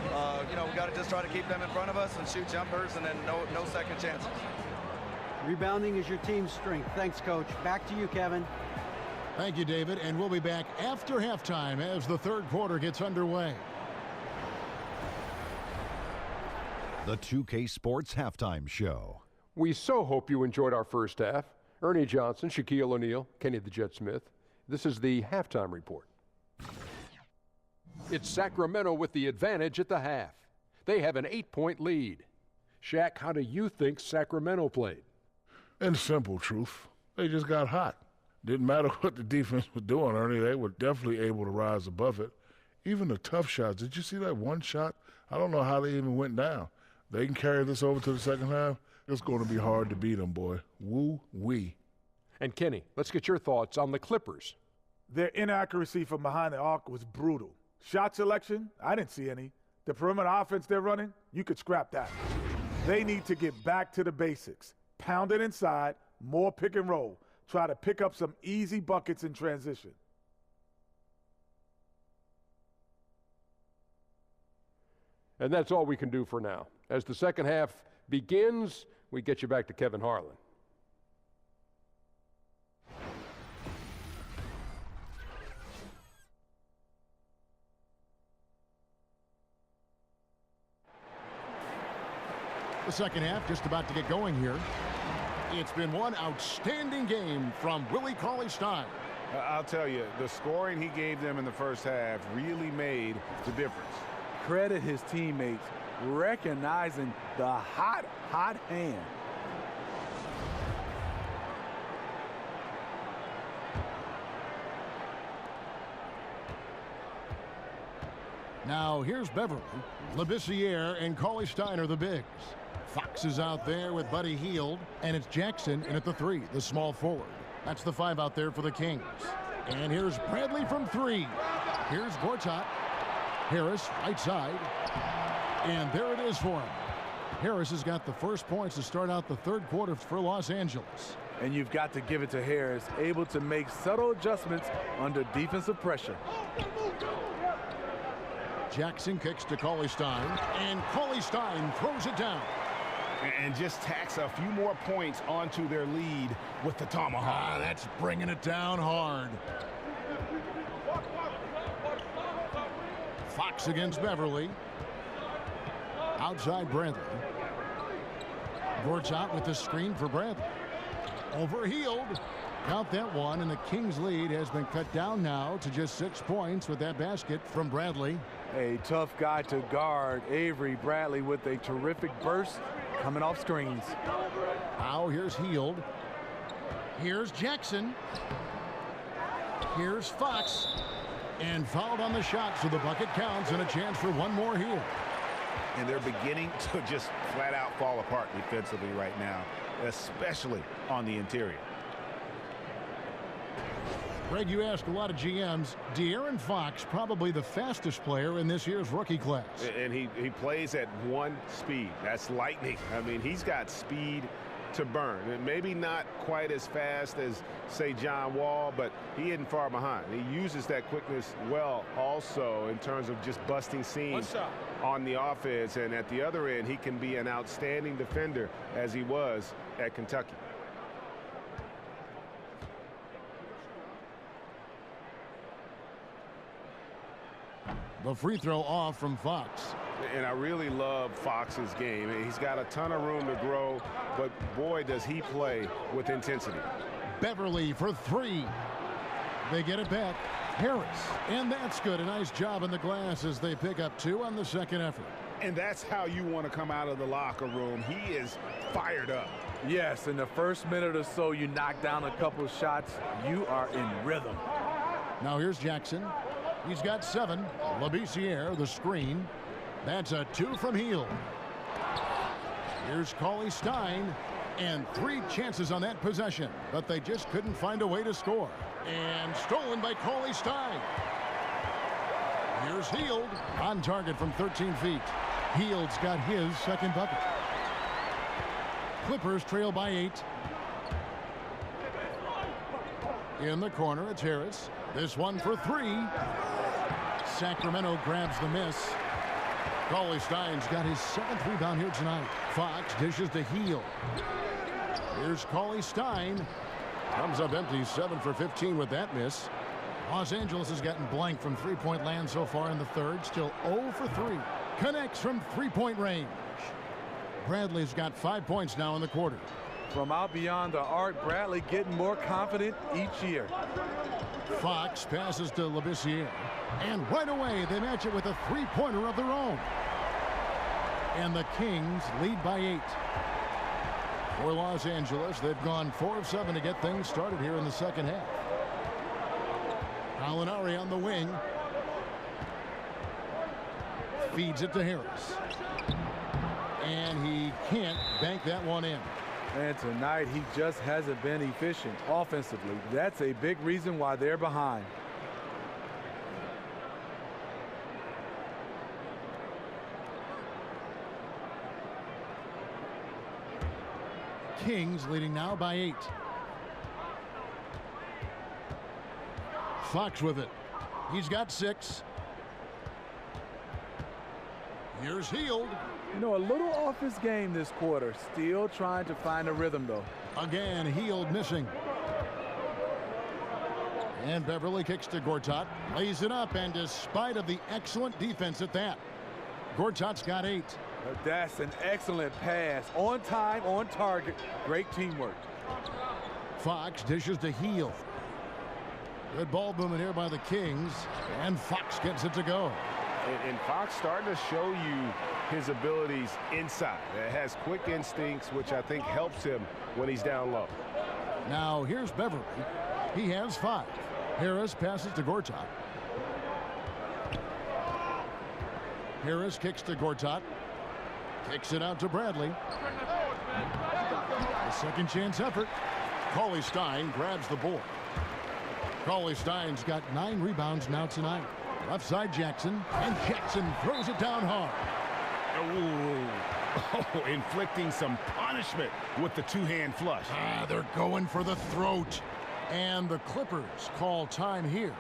J: We got to just try to keep them in front of us and shoot jumpers, and then no second chances.
G: Rebounding is your team's strength. Thanks, Coach. Back to you, Kevin.
E: Thank you, David. And we'll be back after halftime as the third quarter gets underway.
A: The 2K Sports Halftime Show.
B: We so hope you enjoyed our first half. Ernie Johnson, Shaquille O'Neal, Kenny the Jet Smith. This is the halftime report. It's Sacramento with the advantage at the half. They have an 8-point lead. Shaq, how do you think Sacramento played?
C: In simple truth, they just got hot. Didn't matter what the defense was doing, Ernie. They were definitely able to rise above it. Even the tough shots. Did you see that one shot? I don't know how they even went down. They can carry this over to the second half. It's going to be hard to beat them, boy. Woo-wee.
B: And Kenny, let's get your thoughts on the Clippers.
I: Their inaccuracy from behind the arc was brutal. Shot selection, I didn't see any. The perimeter offense they're running, you could scrap that. They need to get back to the basics. Pound it inside, more pick and roll. Try to pick up some easy buckets in transition.
B: And that's all we can do for now. As the second half begins, we get you back to Kevin Harlan.
E: The second half just about to get going here. It's been one outstanding game from Willie Cauley-Stein.
F: I'll tell you, the scoring he gave them in the first half really made the difference.
D: Credit his teammates recognizing the hot hand.
E: Now here's Beverly. Labissiere and Cauley-Stein are the bigs. Fox is out there with Buddy Hield, and it's Jackson in at the 3, the small forward. That's the 5 out there for the Kings. And here's Bradley from 3. Here's Gortat. Harris, right side. And there it is for him. Harris has got the first points to start out the third quarter for Los Angeles.
D: And you've got to give it to Harris, able to make subtle adjustments under defensive pressure.
E: Jackson kicks to Cauley-Stein, and Cauley-Stein throws it down.
F: And just tacks a few more points onto their lead with the tomahawk.
E: That's bringing it down hard. Fox against Beverly. Outside Bradley. Gortat with the screen for Bradley. Over Hield. Count that one, and the Kings lead has been cut down now to just 6 points with that basket from Bradley.
D: A tough guy to guard. Avery Bradley with a terrific burst coming off screens.
E: Now here's Hield. Here's Jackson. Here's Fox. And fouled on the shot, so the bucket counts and a chance for one more here.
H: And they're beginning to just flat out fall apart defensively right now, especially on the interior.
E: Greg, you asked a lot of GMs. De'Aaron Fox, probably the fastest player in this year's rookie class.
F: And he plays at 1 speed. That's lightning. I mean, he's got speed to burn. And maybe not quite as fast as, say, John Wall, but he isn't far behind. He uses that quickness well also in terms of just busting seams on the offense. And at the other end, he can be an outstanding defender as he was at Kentucky.
E: The free throw off from Fox.
F: And I really love Fox's game. He's got a ton of room to grow, but boy, does he play with intensity.
E: Beverly for three. They get it back. Harris. And that's good. A nice job in the glass as they pick up 2 on the second effort.
H: And that's how you want to come out of the locker room. He is fired up.
D: Yes, in the first minute or so, you knock down a couple of shots. You are in rhythm.
E: Now here's Jackson. He's got 7. Labissiere, the screen. That's a 2 from Hield. Here's Cauley Stein. And 3 chances on that possession, but they just couldn't find a way to score. And stolen by Cauley Stein. Here's Hield on target from 13 feet. Hield's got his second bucket. Clippers trail by 8. In the corner, it's Harris. This one for 3. Sacramento grabs the miss. Cauley Stein's got his 7th rebound here tonight. Fox dishes to Hield. Here's Cauley Stein. Comes up empty, 7 for 15 with that miss. Los Angeles has gotten blank from three-point land so far in the third. Still 0 for 3. Connects from three-point range. Bradley's got 5 points now in the quarter.
D: From out beyond the arc, Bradley getting more confident each year.
E: Fox passes to Labissiere. And right away, they match it with a three-pointer of their own. And the Kings lead by 8. For Los Angeles, they've gone 4 of 7 to get things started here in the second half. Alinari on the wing. Feeds it to Harris. And he can't bank that one in.
D: And tonight, he just hasn't been efficient offensively. That's a big reason why they're behind.
E: Kings leading now by 8. Fox with it. He's got 6. Here's Hield.
D: You know, a little off his game this quarter. Still trying to find a rhythm, though.
E: Again, Hield missing. And Beverly kicks to Gortat. Lays it up, and despite of the excellent defense at that, Gortat's got 8.
D: That's an excellent pass. On time, on target. Great teamwork.
E: Fox dishes to Hield. Good ball movement here by the Kings. And Fox gets it to go.
F: And Fox starting to show you his abilities inside. It has quick instincts, which I think helps him when he's down low.
E: Now here's Beverly. He has 5. Harris passes to Gortat. Harris kicks to Gortat. Kicks it out to Bradley. A second chance effort. Cauley Stein grabs the board. Cauley Stein's got 9 rebounds now tonight. Left side Jackson, and Jackson throws it down hard.
H: Oh, inflicting some punishment with the two-hand flush.
E: They're going for the throat. And the Clippers call time here.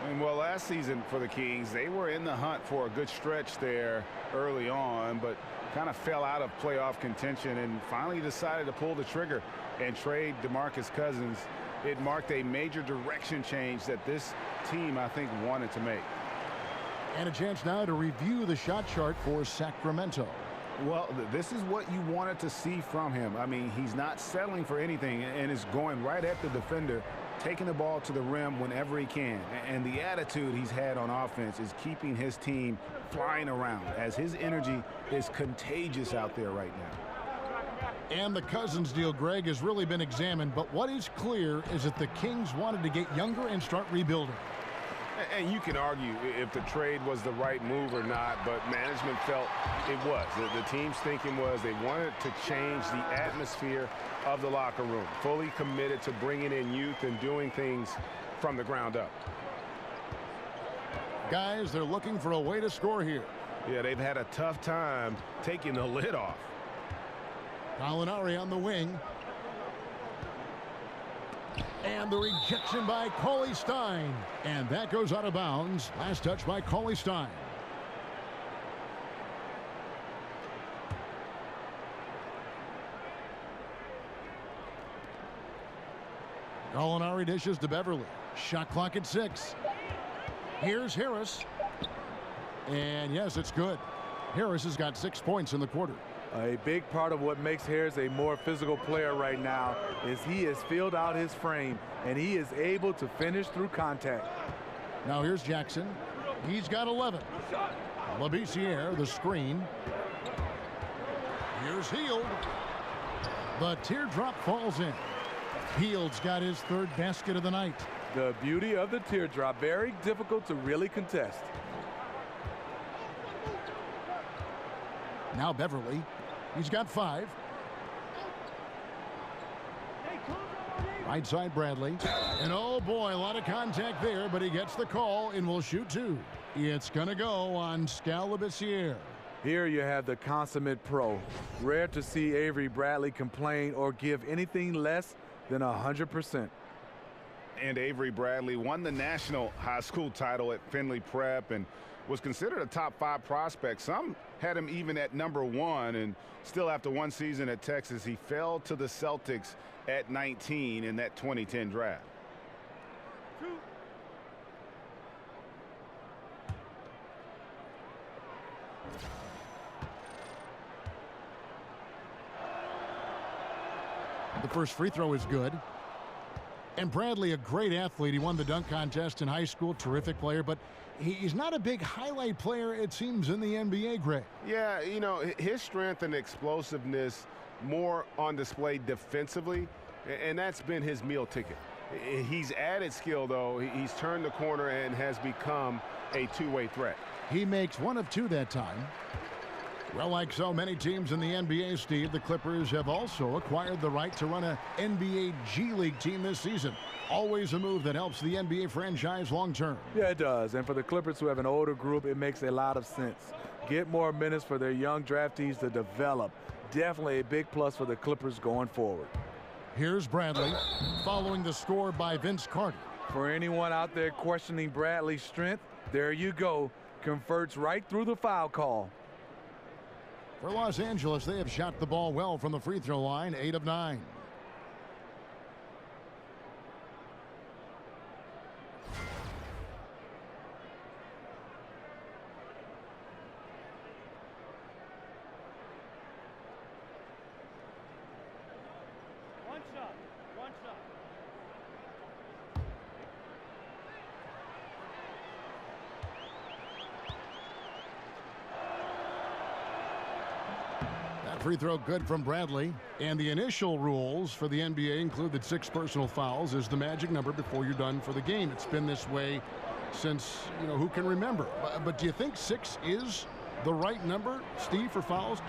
H: And well, last season for the Kings, they were in the hunt for a good stretch there early on, but kind of fell out of playoff contention and finally decided to pull the trigger and trade DeMarcus Cousins. It marked a major direction change that this team, I think, wanted to make.
E: And a chance now to review the shot chart for Sacramento.
H: Well, this is what you wanted to see from him. I mean, he's not settling for anything and is going right at the defender, taking the ball to the rim whenever he can. And the attitude he's had on offense is keeping his team flying around, as his energy is contagious out there right now.
E: And the Cousins deal, Greg, has really been examined. But what is clear is that the Kings wanted to get younger and start rebuilding.
F: And you can argue if the trade was the right move or not, but management felt it was. The team's thinking was they wanted to change the atmosphere of the locker room, fully committed to bringing in youth and doing things from the ground up.
E: Guys, they're looking for a way to score here.
F: Yeah, they've had a tough time taking the lid off.
E: Gallinari on the wing. And the rejection by Cauley Stein. And that goes out of bounds. Last touch by Cauley Stein. Gallinari dishes to Beverly. Shot clock at 6. Here's Harris. And yes, it's good. Harris has got 6 points in the quarter.
D: A big part of what makes Harris a more physical player right now is he has filled out his frame, and he is able to finish through contact.
E: Now here's Jackson. He's got 11. Labissiere, the screen. Here's Hield. The teardrop falls in. Hield's got his 3rd basket of the night.
D: The beauty of the teardrop, very difficult to really contest.
E: Now Beverly. He's got 5. Right side Bradley. And oh boy, a lot of contact there, but he gets the call and will shoot 2. It's going to go on Labissiere.
D: Here you have the consummate pro. Rare to see Avery Bradley complain or give anything less than 100%.
H: And Avery Bradley won the national high school title at Findlay Prep and was considered a top 5 prospect. Some had him even at number 1, and still after 1 season at Texas, he fell to the Celtics at 19 in that 2010 draft.
E: The first free throw is good. And Bradley, a great athlete. He won the dunk contest in high school. Terrific player, but he's not a big highlight player, it seems, in the NBA, Greg.
F: Yeah, you know, his strength and explosiveness more on display defensively, and that's been his meal ticket. He's added skill, though. He's turned the corner and has become a two-way threat.
E: He makes 1 of 2 that time. Well, like so many teams in the NBA, Steve, the Clippers have also acquired the right to run an NBA G League team this season. Always a move that helps the NBA franchise long term.
D: Yeah, it does. And for the Clippers, who have an older group, it makes a lot of sense. Get more minutes for their young draftees to develop. Definitely a big plus for the Clippers going forward.
E: Here's Bradley, following the score by Vince Carter.
D: For anyone out there questioning Bradley's strength, there you go. Converts right through the foul call.
E: For Los Angeles, they have shot the ball well from the free throw line, 8 of 9.
K: One shot.
E: Free throw good from Bradley. And the initial rules for the NBA include that 6 personal fouls is the magic number before you're done for the game. It's been this way since, who can remember? But do you think 6 is the right number, Steve, for fouls?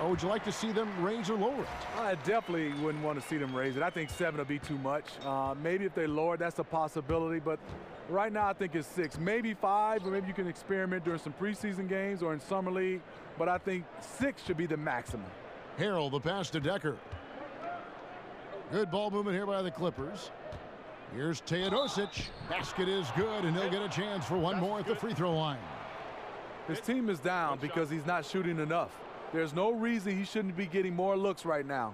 E: Or would you like to see them raise or lower it?
D: I definitely wouldn't want to see them raise it. I think 7 would be too much. Maybe if they lower it, that's a possibility. But right now I think it's 6. Maybe 5, or maybe you can experiment during some preseason games or in Summer League. But I think 6 should be the maximum.
E: Harrell, the pass to Decker. Good ball movement here by the Clippers. Here's Teodosic. Basket is good, and he'll get a chance for one more at the free throw line.
D: His team is down because he's not shooting enough. There's no reason he shouldn't be getting more looks right now.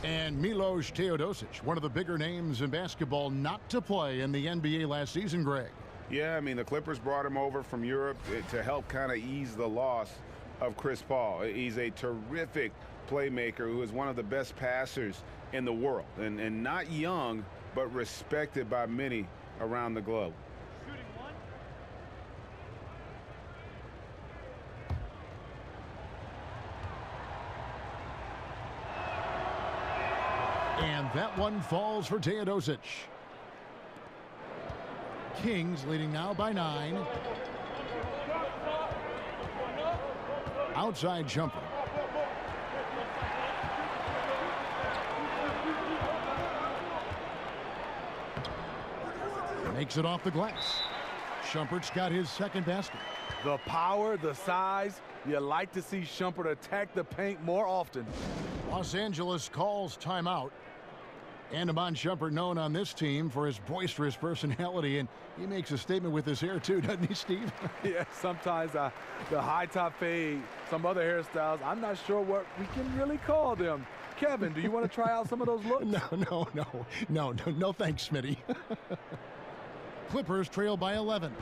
E: And Milos Teodosic, one of the bigger names in basketball not to play in the NBA last season, Greg.
H: Yeah, I mean, the Clippers brought him over from Europe to help kind of ease the loss of Chris Paul. He's a terrific playmaker who is one of the best passers in the world, and not young, but respected by many around the globe.
K: Shooting one.
E: And that one falls for Teodosic. Kings leading now by 9. Outside jumper. Makes it off the glass. Shumpert's got his second basket.
D: The power, the size, You like to see Shumpert attack the paint more often.
E: Los Angeles calls timeout. Andamon Shumpert, known on this team for his boisterous personality, and he makes a statement with his hair too, doesn't he, Steve?
D: Yeah, sometimes the high top fade, some other hairstyles, I'm not sure what we can really call them. Kevin, do you want to try out some of those looks?
E: No, thanks, Smitty. Clippers trail by 11.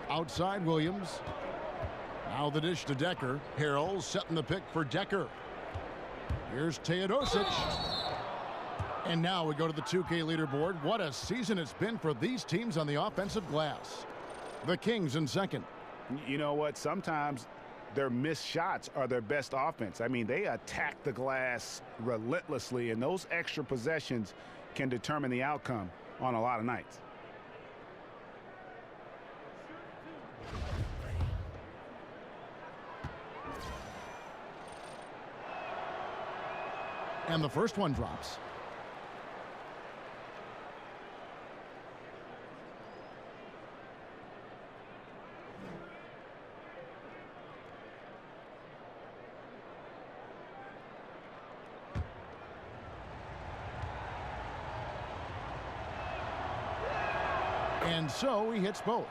E: Outside Williams. Now the dish to Decker. Harrell setting the pick for Decker. Here's Teodosic. And now we go to the 2K leaderboard. What a season it's been for these teams on the offensive glass. The Kings in second.
H: You know what? Sometimes their missed shots are their best offense. I mean, they attack the glass relentlessly, and those extra possessions can determine the outcome on a lot of nights.
E: And the first one drops. And so he hits both.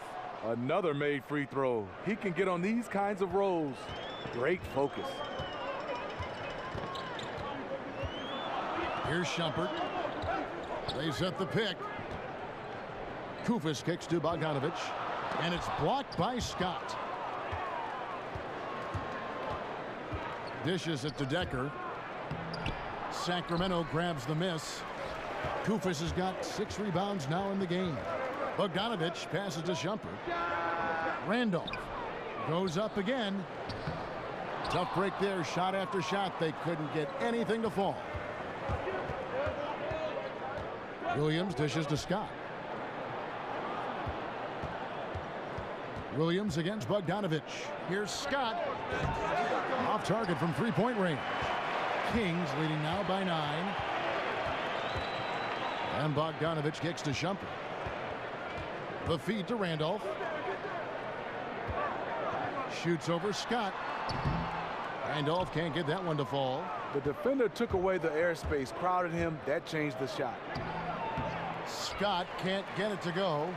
D: Another made free throw. He can get on these kinds of rolls. Great focus.
E: Here's Shumpert. They set the pick. Kufis kicks to Bogdanovic. And it's blocked by Scott. Dishes it to Decker. Sacramento grabs the miss. Kufis has got 6 rebounds now in the game. Bogdanovic passes to Shumpert. Randolph goes up again. Tough break there, shot after shot. They couldn't get anything to fall. Williams dishes to Scott. Williams against Bogdanovic. Here's Scott. Off target from three-point range. Kings leading now by 9. And Bogdanovic kicks to Shumpert. The feed to Randolph. Shoots over Scott. Randolph can't get that one to fall.
D: The defender took away the airspace, crowded him. That changed the shot.
E: Scott can't get it to go.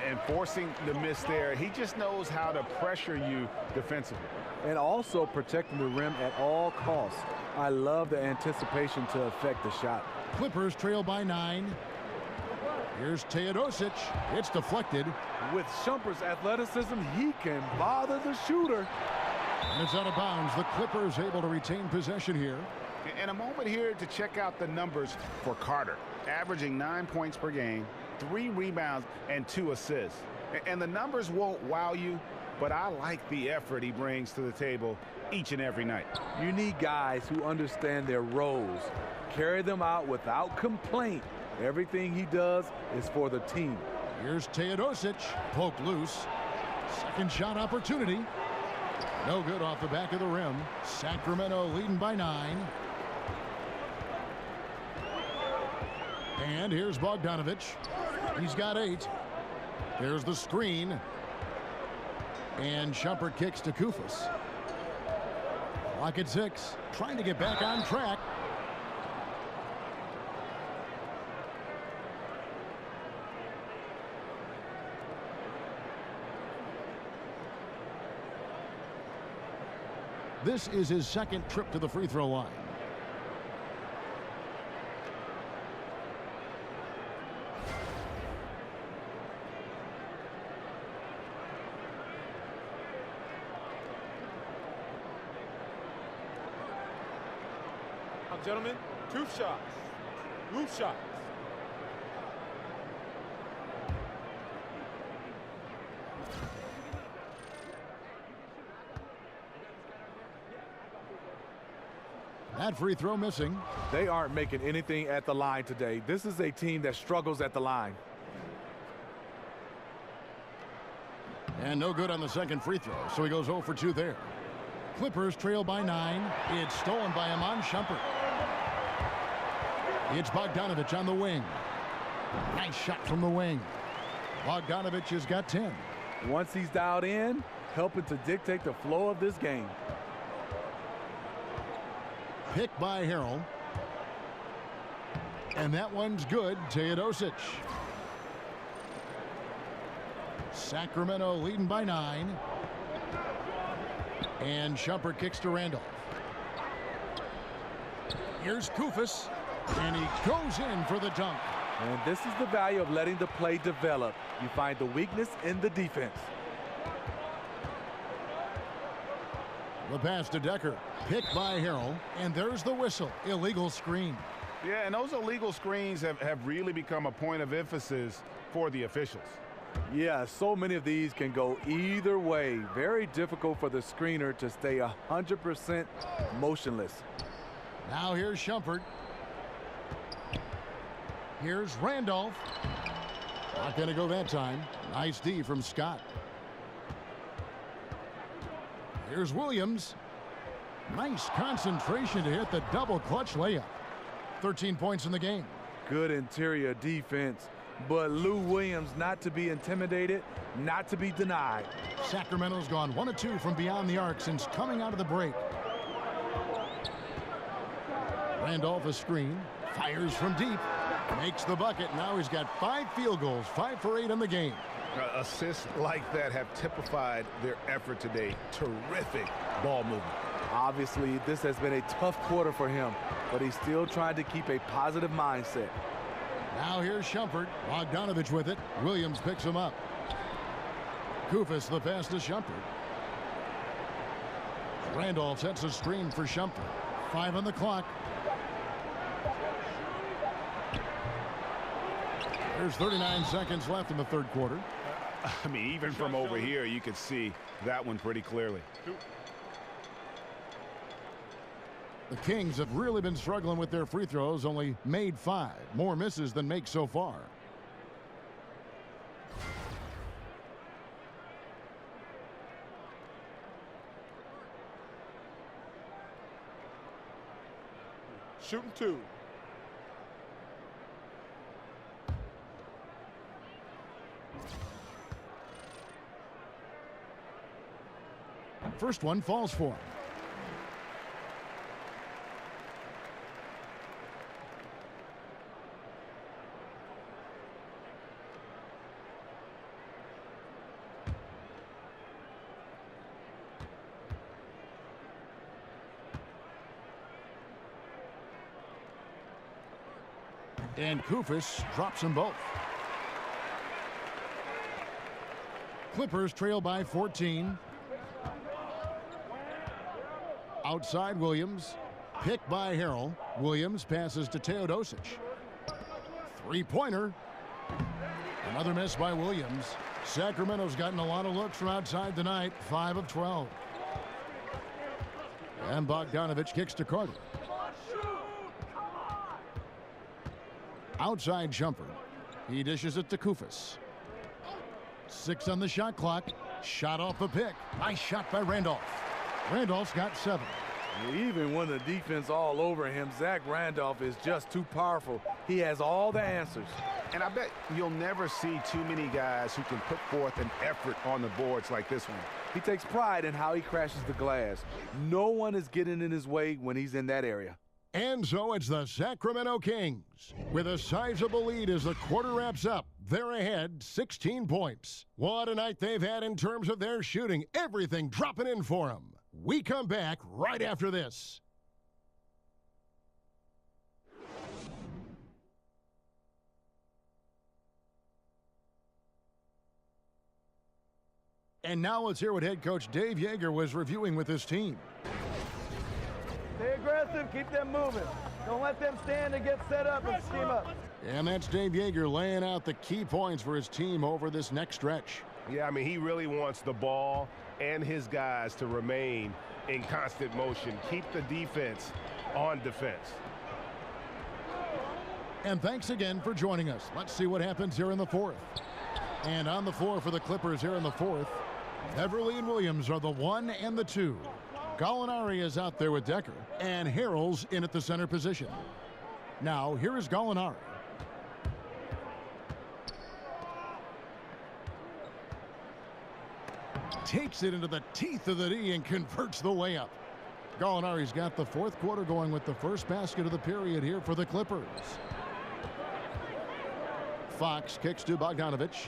H: And forcing the miss there, he just knows how to pressure you defensively.
D: And also protecting the rim at all costs. I love the anticipation to affect the shot.
E: Clippers trail by 9. Here's Teodosic. It's deflected.
D: With Shumpert's athleticism, he can bother the shooter.
E: And it's out of bounds. The Clippers able to retain possession here.
H: And a moment here to check out the numbers for Carter. Averaging 9 points per game, 3 rebounds, and 2 assists. And the numbers won't wow you, but I like the effort he brings to the table each and every night.
D: You need guys who understand their roles. Carry them out without complaint. Everything he does is for the team.
E: Here's Teodosic. Poked loose. Second shot opportunity. No good off the back of the rim. Sacramento leading by 9. And here's Bogdanovic. He's got 8. There's the screen. And Shumpert kicks to Kufis. Clock at 6. Trying to get back on track. This is his second trip to the free throw line.
L: Now, gentlemen, 2 shots. Roof shots.
E: That free throw missing.
D: They aren't making anything at the line today. This is a team that struggles at the line.
E: And no good on the second free throw, so he goes 0 for 2 there. Clippers trail by 9. It's stolen by Amon Shumpert. It's Bogdanovic on the wing. Nice shot from the wing. Bogdanovic has got 10.
D: Once he's dialed in, helping to dictate the flow of this game.
E: Pick by Harrell. And that one's good. Teodosic. Sacramento leading by 9. And Shumpert kicks to Randolph. Here's Kufis. And he goes in for the dunk.
D: And this is the value of letting the play develop. You find the weakness in the defense.
E: The pass to Decker. Picked by Harrell. And there's the whistle. Illegal screen.
F: Yeah, and those illegal screens have really become a point of emphasis for the officials.
D: Yeah, so many of these can go either way. Very difficult for the screener to stay 100% motionless.
E: Now here's Shumpert. Here's Randolph. Not going to go that time. Nice D from Scott. Here's Williams. Nice concentration to hit the double clutch layup. 13 points in the game.
D: Good interior defense, but Lou Williams not to be intimidated, not to be denied.
E: Sacramento's gone 1 of 2 from beyond the arc since coming out of the break. Randolph a screen, fires from deep, makes the bucket. Now he's got 5 field goals, 5 for 8 in the game.
F: Assists like that have typified their effort today. Terrific ball movement.
D: Obviously, this has been a tough quarter for him, but he's still trying to keep a positive mindset.
E: Now here's Shumpert. Bogdanovich with it. Williams picks him up. Kufis the pass to Shumpert. Randolph sets a screen for Shumpert. 5 on the clock. There's 39 seconds left in the third quarter.
F: I mean, even from over here, you could see that one pretty clearly.
E: The Kings have really been struggling with their free throws, only made 5. More misses than makes so far.
L: Shooting 2.
E: First one falls for him. And Kufis drops them both. Clippers trail by 14. Outside Williams. Picked by Harrell. Williams passes to Teodosic. Three-pointer. Another miss by Williams. Sacramento's gotten a lot of looks from outside tonight. 5 of 12. And Bogdanovich kicks to Carter. Outside Shumpert. He dishes it to Kufis. 6 on the shot clock. Shot off the pick. Nice shot by Randolph. Randolph's got 7.
D: Even when the defense all over him, Zach Randolph is just too powerful. He has all the answers.
F: And I bet you'll never see too many guys who can put forth an effort on the boards like this one.
D: He takes pride in how he crashes the glass. No one is getting in his way when he's in that area.
E: And so it's the Sacramento Kings with a sizable lead as the quarter wraps up. They're ahead 16 points. What a night they've had in terms of their shooting. Everything dropping in for them. We come back right after this. And now let's hear what head coach Dave Yeager was reviewing with his team.
J: Stay aggressive, keep them moving. Don't let them stand and get set up and scheme up.
E: And that's Dave Yeager laying out the key points for his team over this next stretch.
F: Yeah, I mean, he really wants the ball and his guys to remain in constant motion. Keep the defense on defense.
E: And thanks again for joining us. Let's see what happens here in the fourth. And on the floor for the Clippers here in the fourth, Beverly and Williams are the 1 and the 2. Gallinari is out there with Decker, and Harrell's in at the center position. Now, here is Gallinari. Takes it into the teeth of the D and converts the layup. Gallinari's got the fourth quarter going with the first basket of the period here for the Clippers. Fox kicks to Bogdanovich.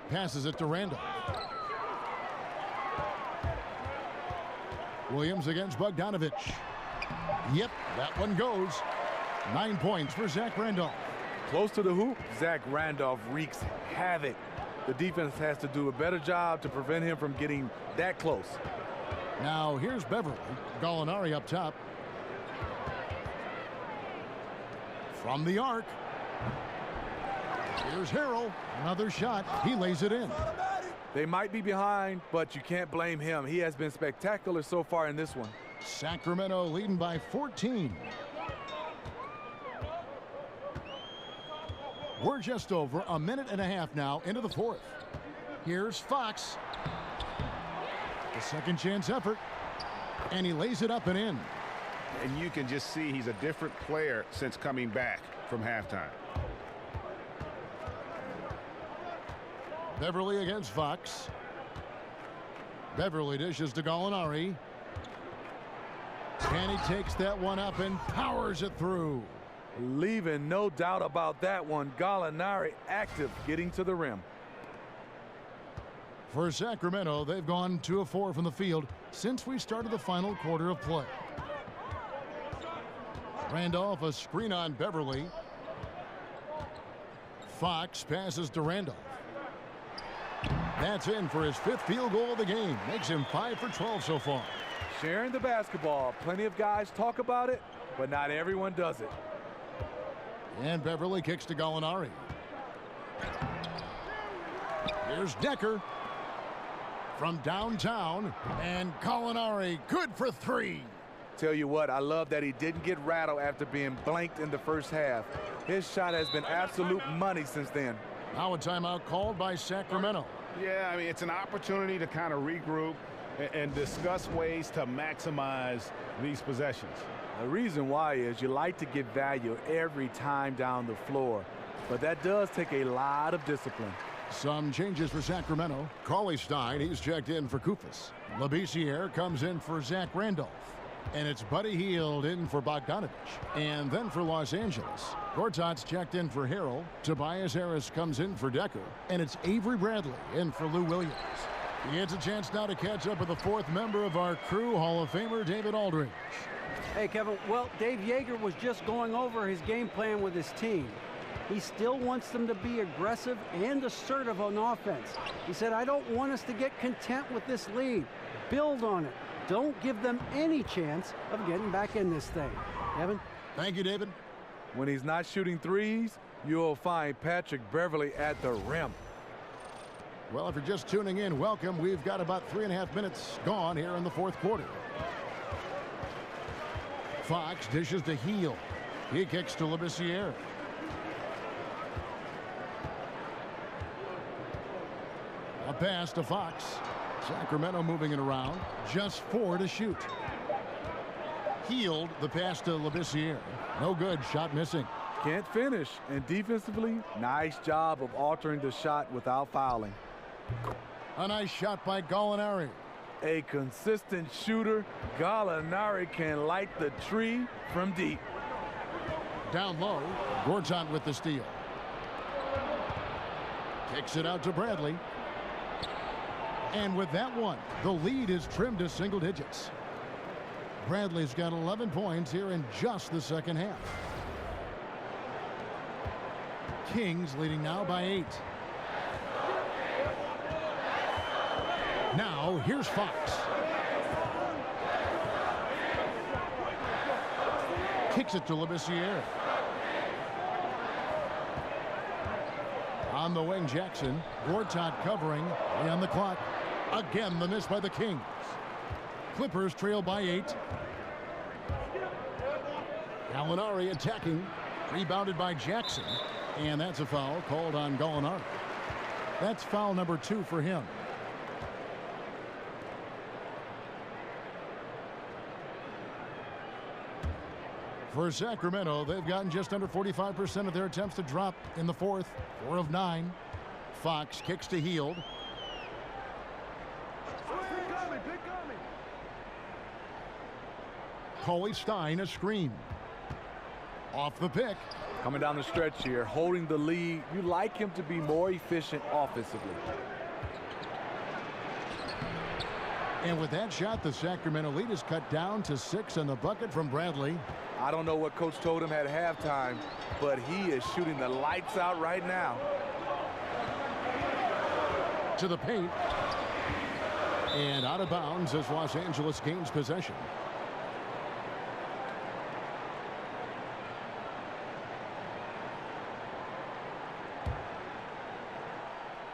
E: Passes it to Randall. Williams against Bogdanovich. Yep, that one goes. 9 points for Zach Randolph.
D: Close to the hoop, Zach Randolph wreaks havoc. The defense has to do a better job to prevent him from getting that close.
E: Now here's Beverly. Gallinari up top. From the arc. Here's Harrell. Another shot. He lays it in.
D: They might be behind, but you can't blame him. He has been spectacular so far in this one.
E: Sacramento leading by 14. We're just over a minute and a half now into the fourth. Here's Fox. The second chance effort. And he lays it up and in.
F: And you can just see he's a different player since coming back from halftime.
E: Beverly against Fox. Beverly dishes to Gallinari. And he takes that one up and powers it through.
D: Leaving no doubt about that one. Gallinari active, getting to the rim.
E: For Sacramento, they've gone 2 of 4 from the field since we started the final quarter of play. Randolph, a screen on Beverly. Fox passes to Randolph. That's in for his 5th field goal of the game. Makes him 5 for 12 so far.
D: Sharing the basketball. Plenty of guys talk about it, but not everyone does it.
E: And Beverly kicks to Gallinari. Here's Decker from downtown. And Gallinari good for 3.
D: Tell you what, I love that he didn't get rattled after being blanked in the first half. His shot has been absolute money since then.
E: Now a timeout called by Sacramento.
F: Yeah, I mean, it's an opportunity to kind of regroup and discuss ways to maximize these possessions.
D: The reason why is you like to get value every time down the floor, but that does take a lot of discipline.
E: Some changes for Sacramento. Cauley Stein, he's checked in for Koufos. Labissiere comes in for Zach Randolph. And it's Buddy Hield in for Bogdanovich. And then for Los Angeles, Gortat's checked in for Harrell. Tobias Harris comes in for Decker. And it's Avery Bradley in for Lou Williams. He gets a chance now to catch up with the 4th member of our crew, Hall of Famer David Aldridge.
G: Hey, Kevin, well, Dave Yeager was just going over his game plan with his team. He still wants them to be aggressive and assertive on offense. He said, I don't want us to get content with this lead. Build on it. Don't give them any chance of getting back in this thing. Kevin?
E: Thank you, David.
D: When he's not shooting threes, you'll find Patrick Beverly at the rim.
E: Well, if you're just tuning in, welcome. We've got about 3.5 minutes gone here in the fourth quarter. Fox dishes to Hield. He kicks to Labissiere. A pass to Fox. Sacramento moving it around. Just 4 to shoot. Hield, the pass to Labissiere. No good. Shot missing.
D: Can't finish. And defensively, nice job of altering the shot without fouling.
E: A nice shot by Gallinari.
D: A consistent shooter. Gallinari can light the tree from deep.
E: Down low. Gortat with the steal. Kicks it out to Bradley. And with that one, the lead is trimmed to single digits. Bradley's got 11 points here in just the second half. Kings leading now by 8. Now, here's Fox. Kicks it to Labissiere. On the wing, Jackson. Gortat covering. On the clock. Again, the miss by the Kings. Clippers trail by 8. Gallinari attacking. Rebounded by Jackson. And that's a foul called on Gallinari. That's foul number 2 for him. For Sacramento, they've gotten just under 45% of their attempts to drop in the fourth. 4 of 9. Fox kicks to Heald. Coley Stein, a screen. Off the pick.
D: Coming down the stretch here, holding the lead. You like him to be more efficient offensively.
E: And with that shot, the Sacramento lead is cut down to 6 on the bucket from Bradley.
D: I don't know what Coach told him at halftime, but he is shooting the lights out right now.
E: To the paint. And out of bounds as Los Angeles gains possession.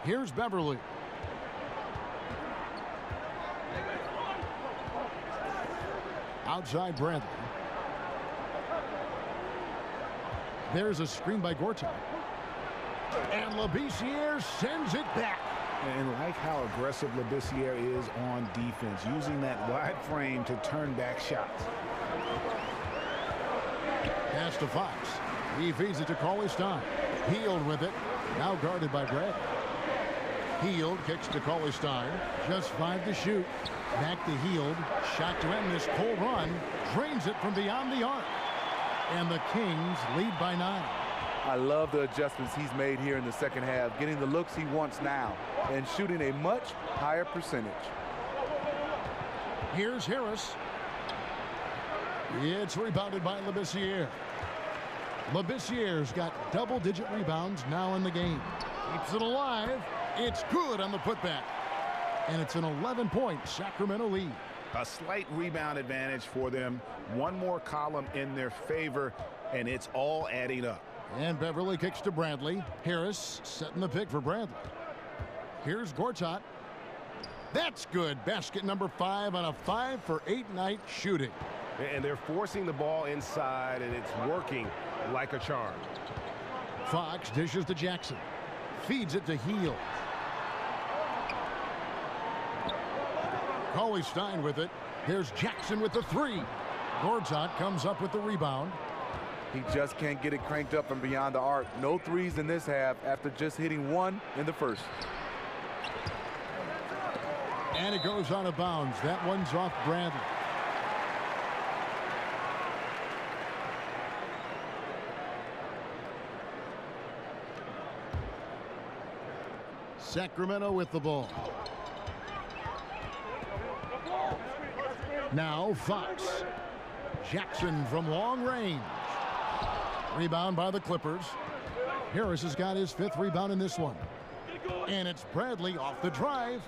E: Here's Beverly. Outside Bradley. There's a screen by Gortat. And Labissiere sends it back.
H: And like how aggressive Labissiere is on defense, using that wide frame to turn back shots.
E: Pass to Fox. He feeds it to Coley Stein. Heald with it. Now guarded by Bradley. Heald kicks to Coley Stein. Just 5 to shoot. Back to Heald. Shot to end this cold run. Drains it from beyond the arc. And the Kings lead by 9.
D: I love the adjustments he's made here in the second half, getting the looks he wants now and shooting a much higher percentage.
E: Here's Harris. It's rebounded by Labissiere. Labissiere's got double-digit rebounds now in the game. Keeps it alive. It's good on the putback. And it's an 11-point Sacramento lead.
H: A slight rebound advantage for them. One more column in their favor, and it's all adding up.
E: And Beverly kicks to Bradley. Harris setting the pick for Bradley. Here's Gortat. That's good. Basket number 5 on a 5 for 8 night shooting.
F: And they're forcing the ball inside, and it's working like a charm.
E: Fox dishes to Jackson. Feeds it to Heald. Coley Stein with it. There's Jackson with the 3. Gortat comes up with the rebound.
D: He just can't get it cranked up from beyond the arc. No threes in this half after just hitting 1 in the first.
E: And it goes out of bounds. That one's off Bradley. Sacramento with the ball. Now Fox. Jackson from long range. Rebound by the Clippers. Harris has got his 5th rebound in this one. And it's Bradley off the drive.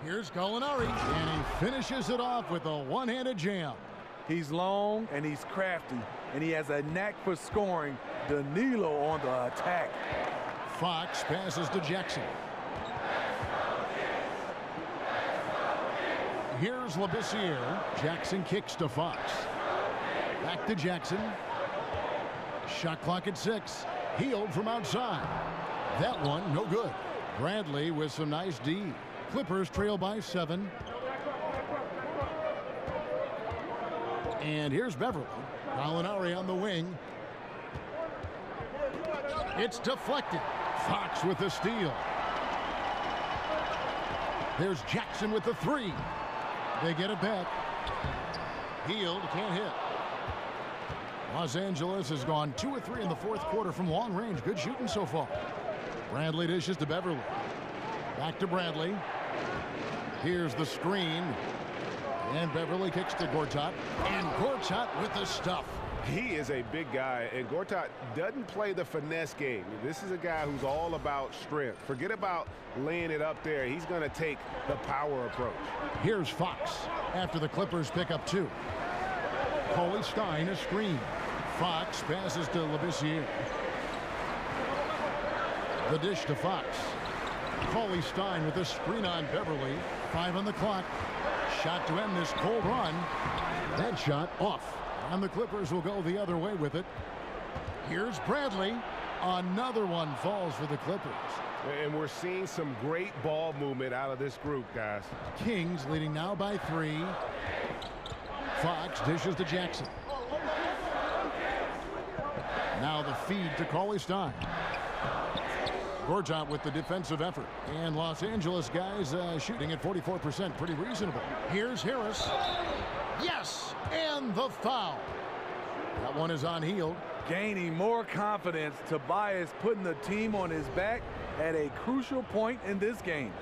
E: Here's Gallinari. And he finishes it off with a one-handed jam.
D: He's long and he's crafty. And he has a knack for scoring. Danilo on the attack.
E: Fox passes to Jackson. Here's Labissiere. Jackson kicks to Fox. Back to Jackson. Shot clock at 6. Heald from outside. That one, no good. Bradley with some nice D. Clippers trail by 7. And here's Beverly. Gallinari on the wing. It's deflected. Fox with the steal. There's Jackson with the 3. They get it back. Heald can't hit. Los Angeles has gone 2 of 3 in the 4th quarter from long range. Good shooting so far. Bradley dishes to Beverly. Back to Bradley. Here's the screen. And Beverly kicks to Gortat. And Gortat with the stuff.
F: He is a big guy, and Gortat doesn't play the finesse game. This is a guy who's all about strength. Forget about laying it up there. He's going to take the power approach.
E: Here's Fox after the Clippers pick up 2. Coley Stein a screen. Fox passes to Labissiere. The dish to Fox. Coley Stein with a screen on Beverly. 5 on the clock. Shot to end this cold run. That shot off. And the Clippers will go the other way with it. Here's Bradley. Another one falls for the Clippers.
F: And we're seeing some great ball movement out of this group, guys.
E: Kings leading now by 3. Fox dishes to Jackson. Now the feed to Cauley Stein. Gortat with the defensive effort. And Los Angeles guys shooting at 44%. Pretty reasonable. Here's Harris. Yes! And the foul. That one is on Hield.
D: Gaining more confidence. Tobias putting the team on his back at a crucial point in this game.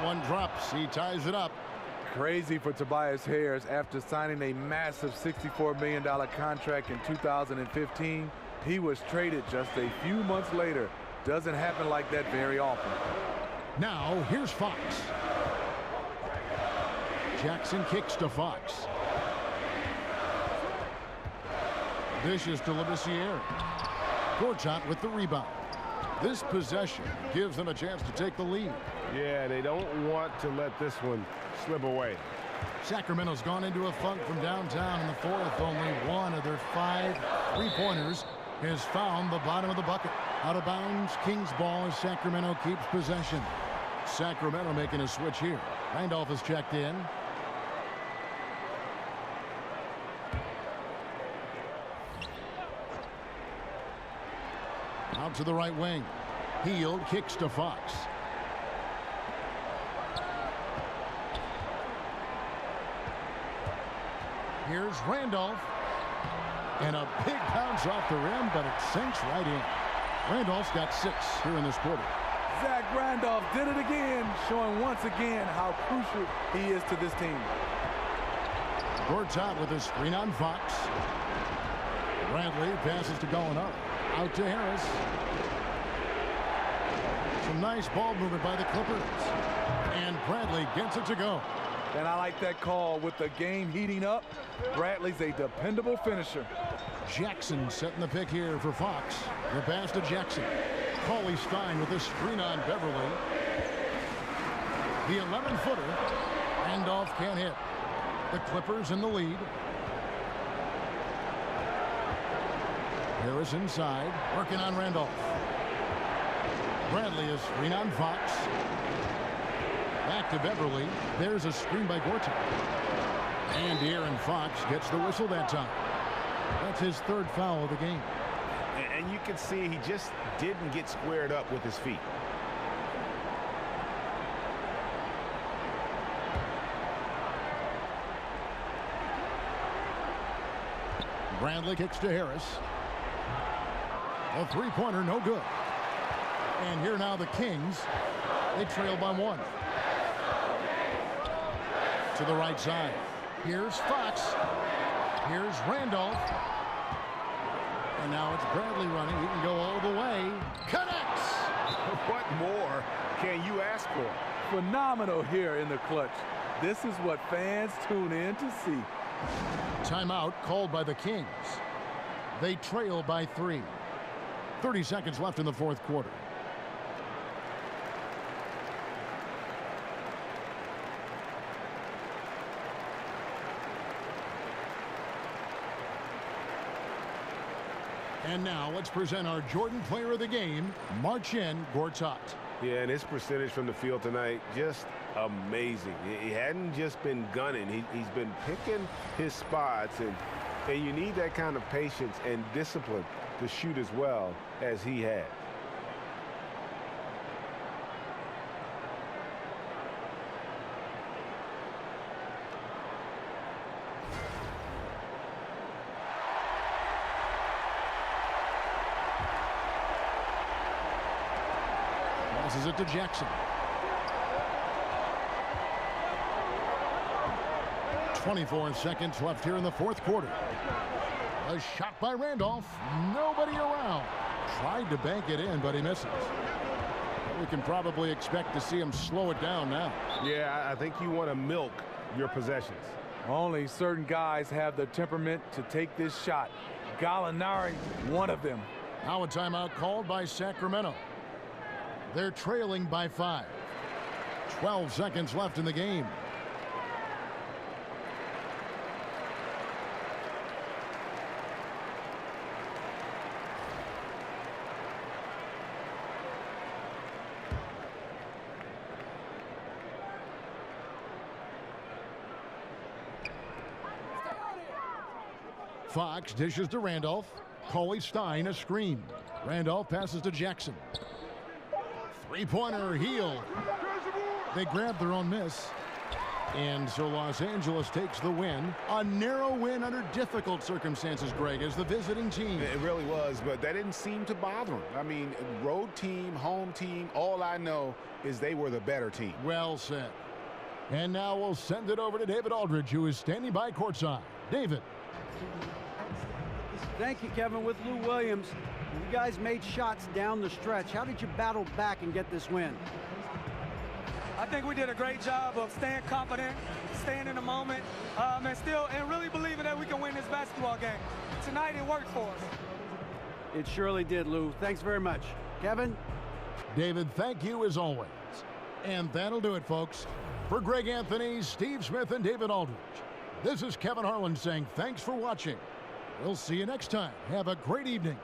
E: One drops. He ties it up.
D: Crazy for Tobias Harris after signing a massive $64 million contract in 2015. He was traded just a few months later. Doesn't happen like that very often.
E: Now here's Fox. Jackson kicks to Fox. Dishes to Labissiere. Gortat with the rebound. This possession gives them a chance to take the lead.
F: Yeah, they don't want to let this one slip away.
E: Sacramento's gone into a funk from downtown in the fourth. Only one of their 5 3-pointers has found the bottom of the bucket. Out of bounds, Kings ball as Sacramento keeps possession. Sacramento making a switch here. Randolph is checked in. Out to the right wing. Hield kicks to Fox. Here's Randolph. And a big bounce off the rim, but it sinks right in. Randolph's got 6 here in this quarter.
D: Zach Randolph did it again, showing once again how crucial he is to this team.
E: Gortat with a screen on Fox. Bradley passes to Gallinari. Out to Harris. Some nice ball movement by the Clippers. And Bradley gets it to go.
D: And I like that call. With the game heating up, Bradley's a dependable finisher.
E: Jackson setting the pick here for Fox. The pass to Jackson. Cauley Stein with a screen on Beverly. The 11-footer. Randolph can't hit. The Clippers in the lead. Harris inside, working on Randolph. Bradley is screen on Fox. Back to Beverly. There's a screen by Gortat. And De'Aaron Fox gets the whistle that time. That's his 3rd foul of the game.
F: And you can see he just didn't get squared up with his feet.
E: Bradley kicks to Harris. A 3-pointer, no good. And here now the Kings. They trail by 1. To the right side. Here's Fox. Here's Randolph. And now it's Bradley running. He can go all the way. Connects!
F: What more can you ask for?
D: Phenomenal here in the clutch. This is what fans tune in to see.
E: Timeout called by the Kings. They trail by 3. 30 seconds left in the 4th quarter. And now let's present our Jordan Player of the Game, March in Gortat.
F: Yeah, and his percentage from the field tonight, just amazing. He hadn't just been gunning. He's been picking his spots, and you need that kind of patience and discipline to shoot as well as he had.
E: Passes it to Jackson. 24 seconds left here in the 4th quarter. A shot by Randolph. Nobody around. Tried to bank it in, but he misses. We can probably expect to see him slow it down now.
F: Yeah, I think you want to milk your possessions.
D: Only certain guys have the temperament to take this shot. Gallinari, one of them.
E: Now a timeout called by Sacramento. They're trailing by 5. 12 seconds left in the game. Fox dishes to Randolph. Coley Stein a screen. Randolph passes to Jackson. Three-pointer, Heel. They grab their own miss. And so Los Angeles takes the win. A narrow win under difficult circumstances, Greg, as the visiting team.
H: It really was, but that didn't seem to bother them. I mean, road team, home team, all I know is they were the better team.
E: Well said. And now we'll send it over to David Aldridge, who is standing by courtside. David.
G: Thank you, Kevin. With Lou Williams, you guys made shots down the stretch. How did you battle back and get this win?
M: I think we did a great job of staying confident, staying in the moment, and really believing that we can win this basketball game. Tonight it worked for us.
G: It surely did, Lou. Thanks very much. Kevin?
E: David, thank you as always. And that'll do it, folks. For Greg Anthony, Steve Smith, and David Aldridge, this is Kevin Harlan saying thanks for watching. We'll see you next time. Have a great evening.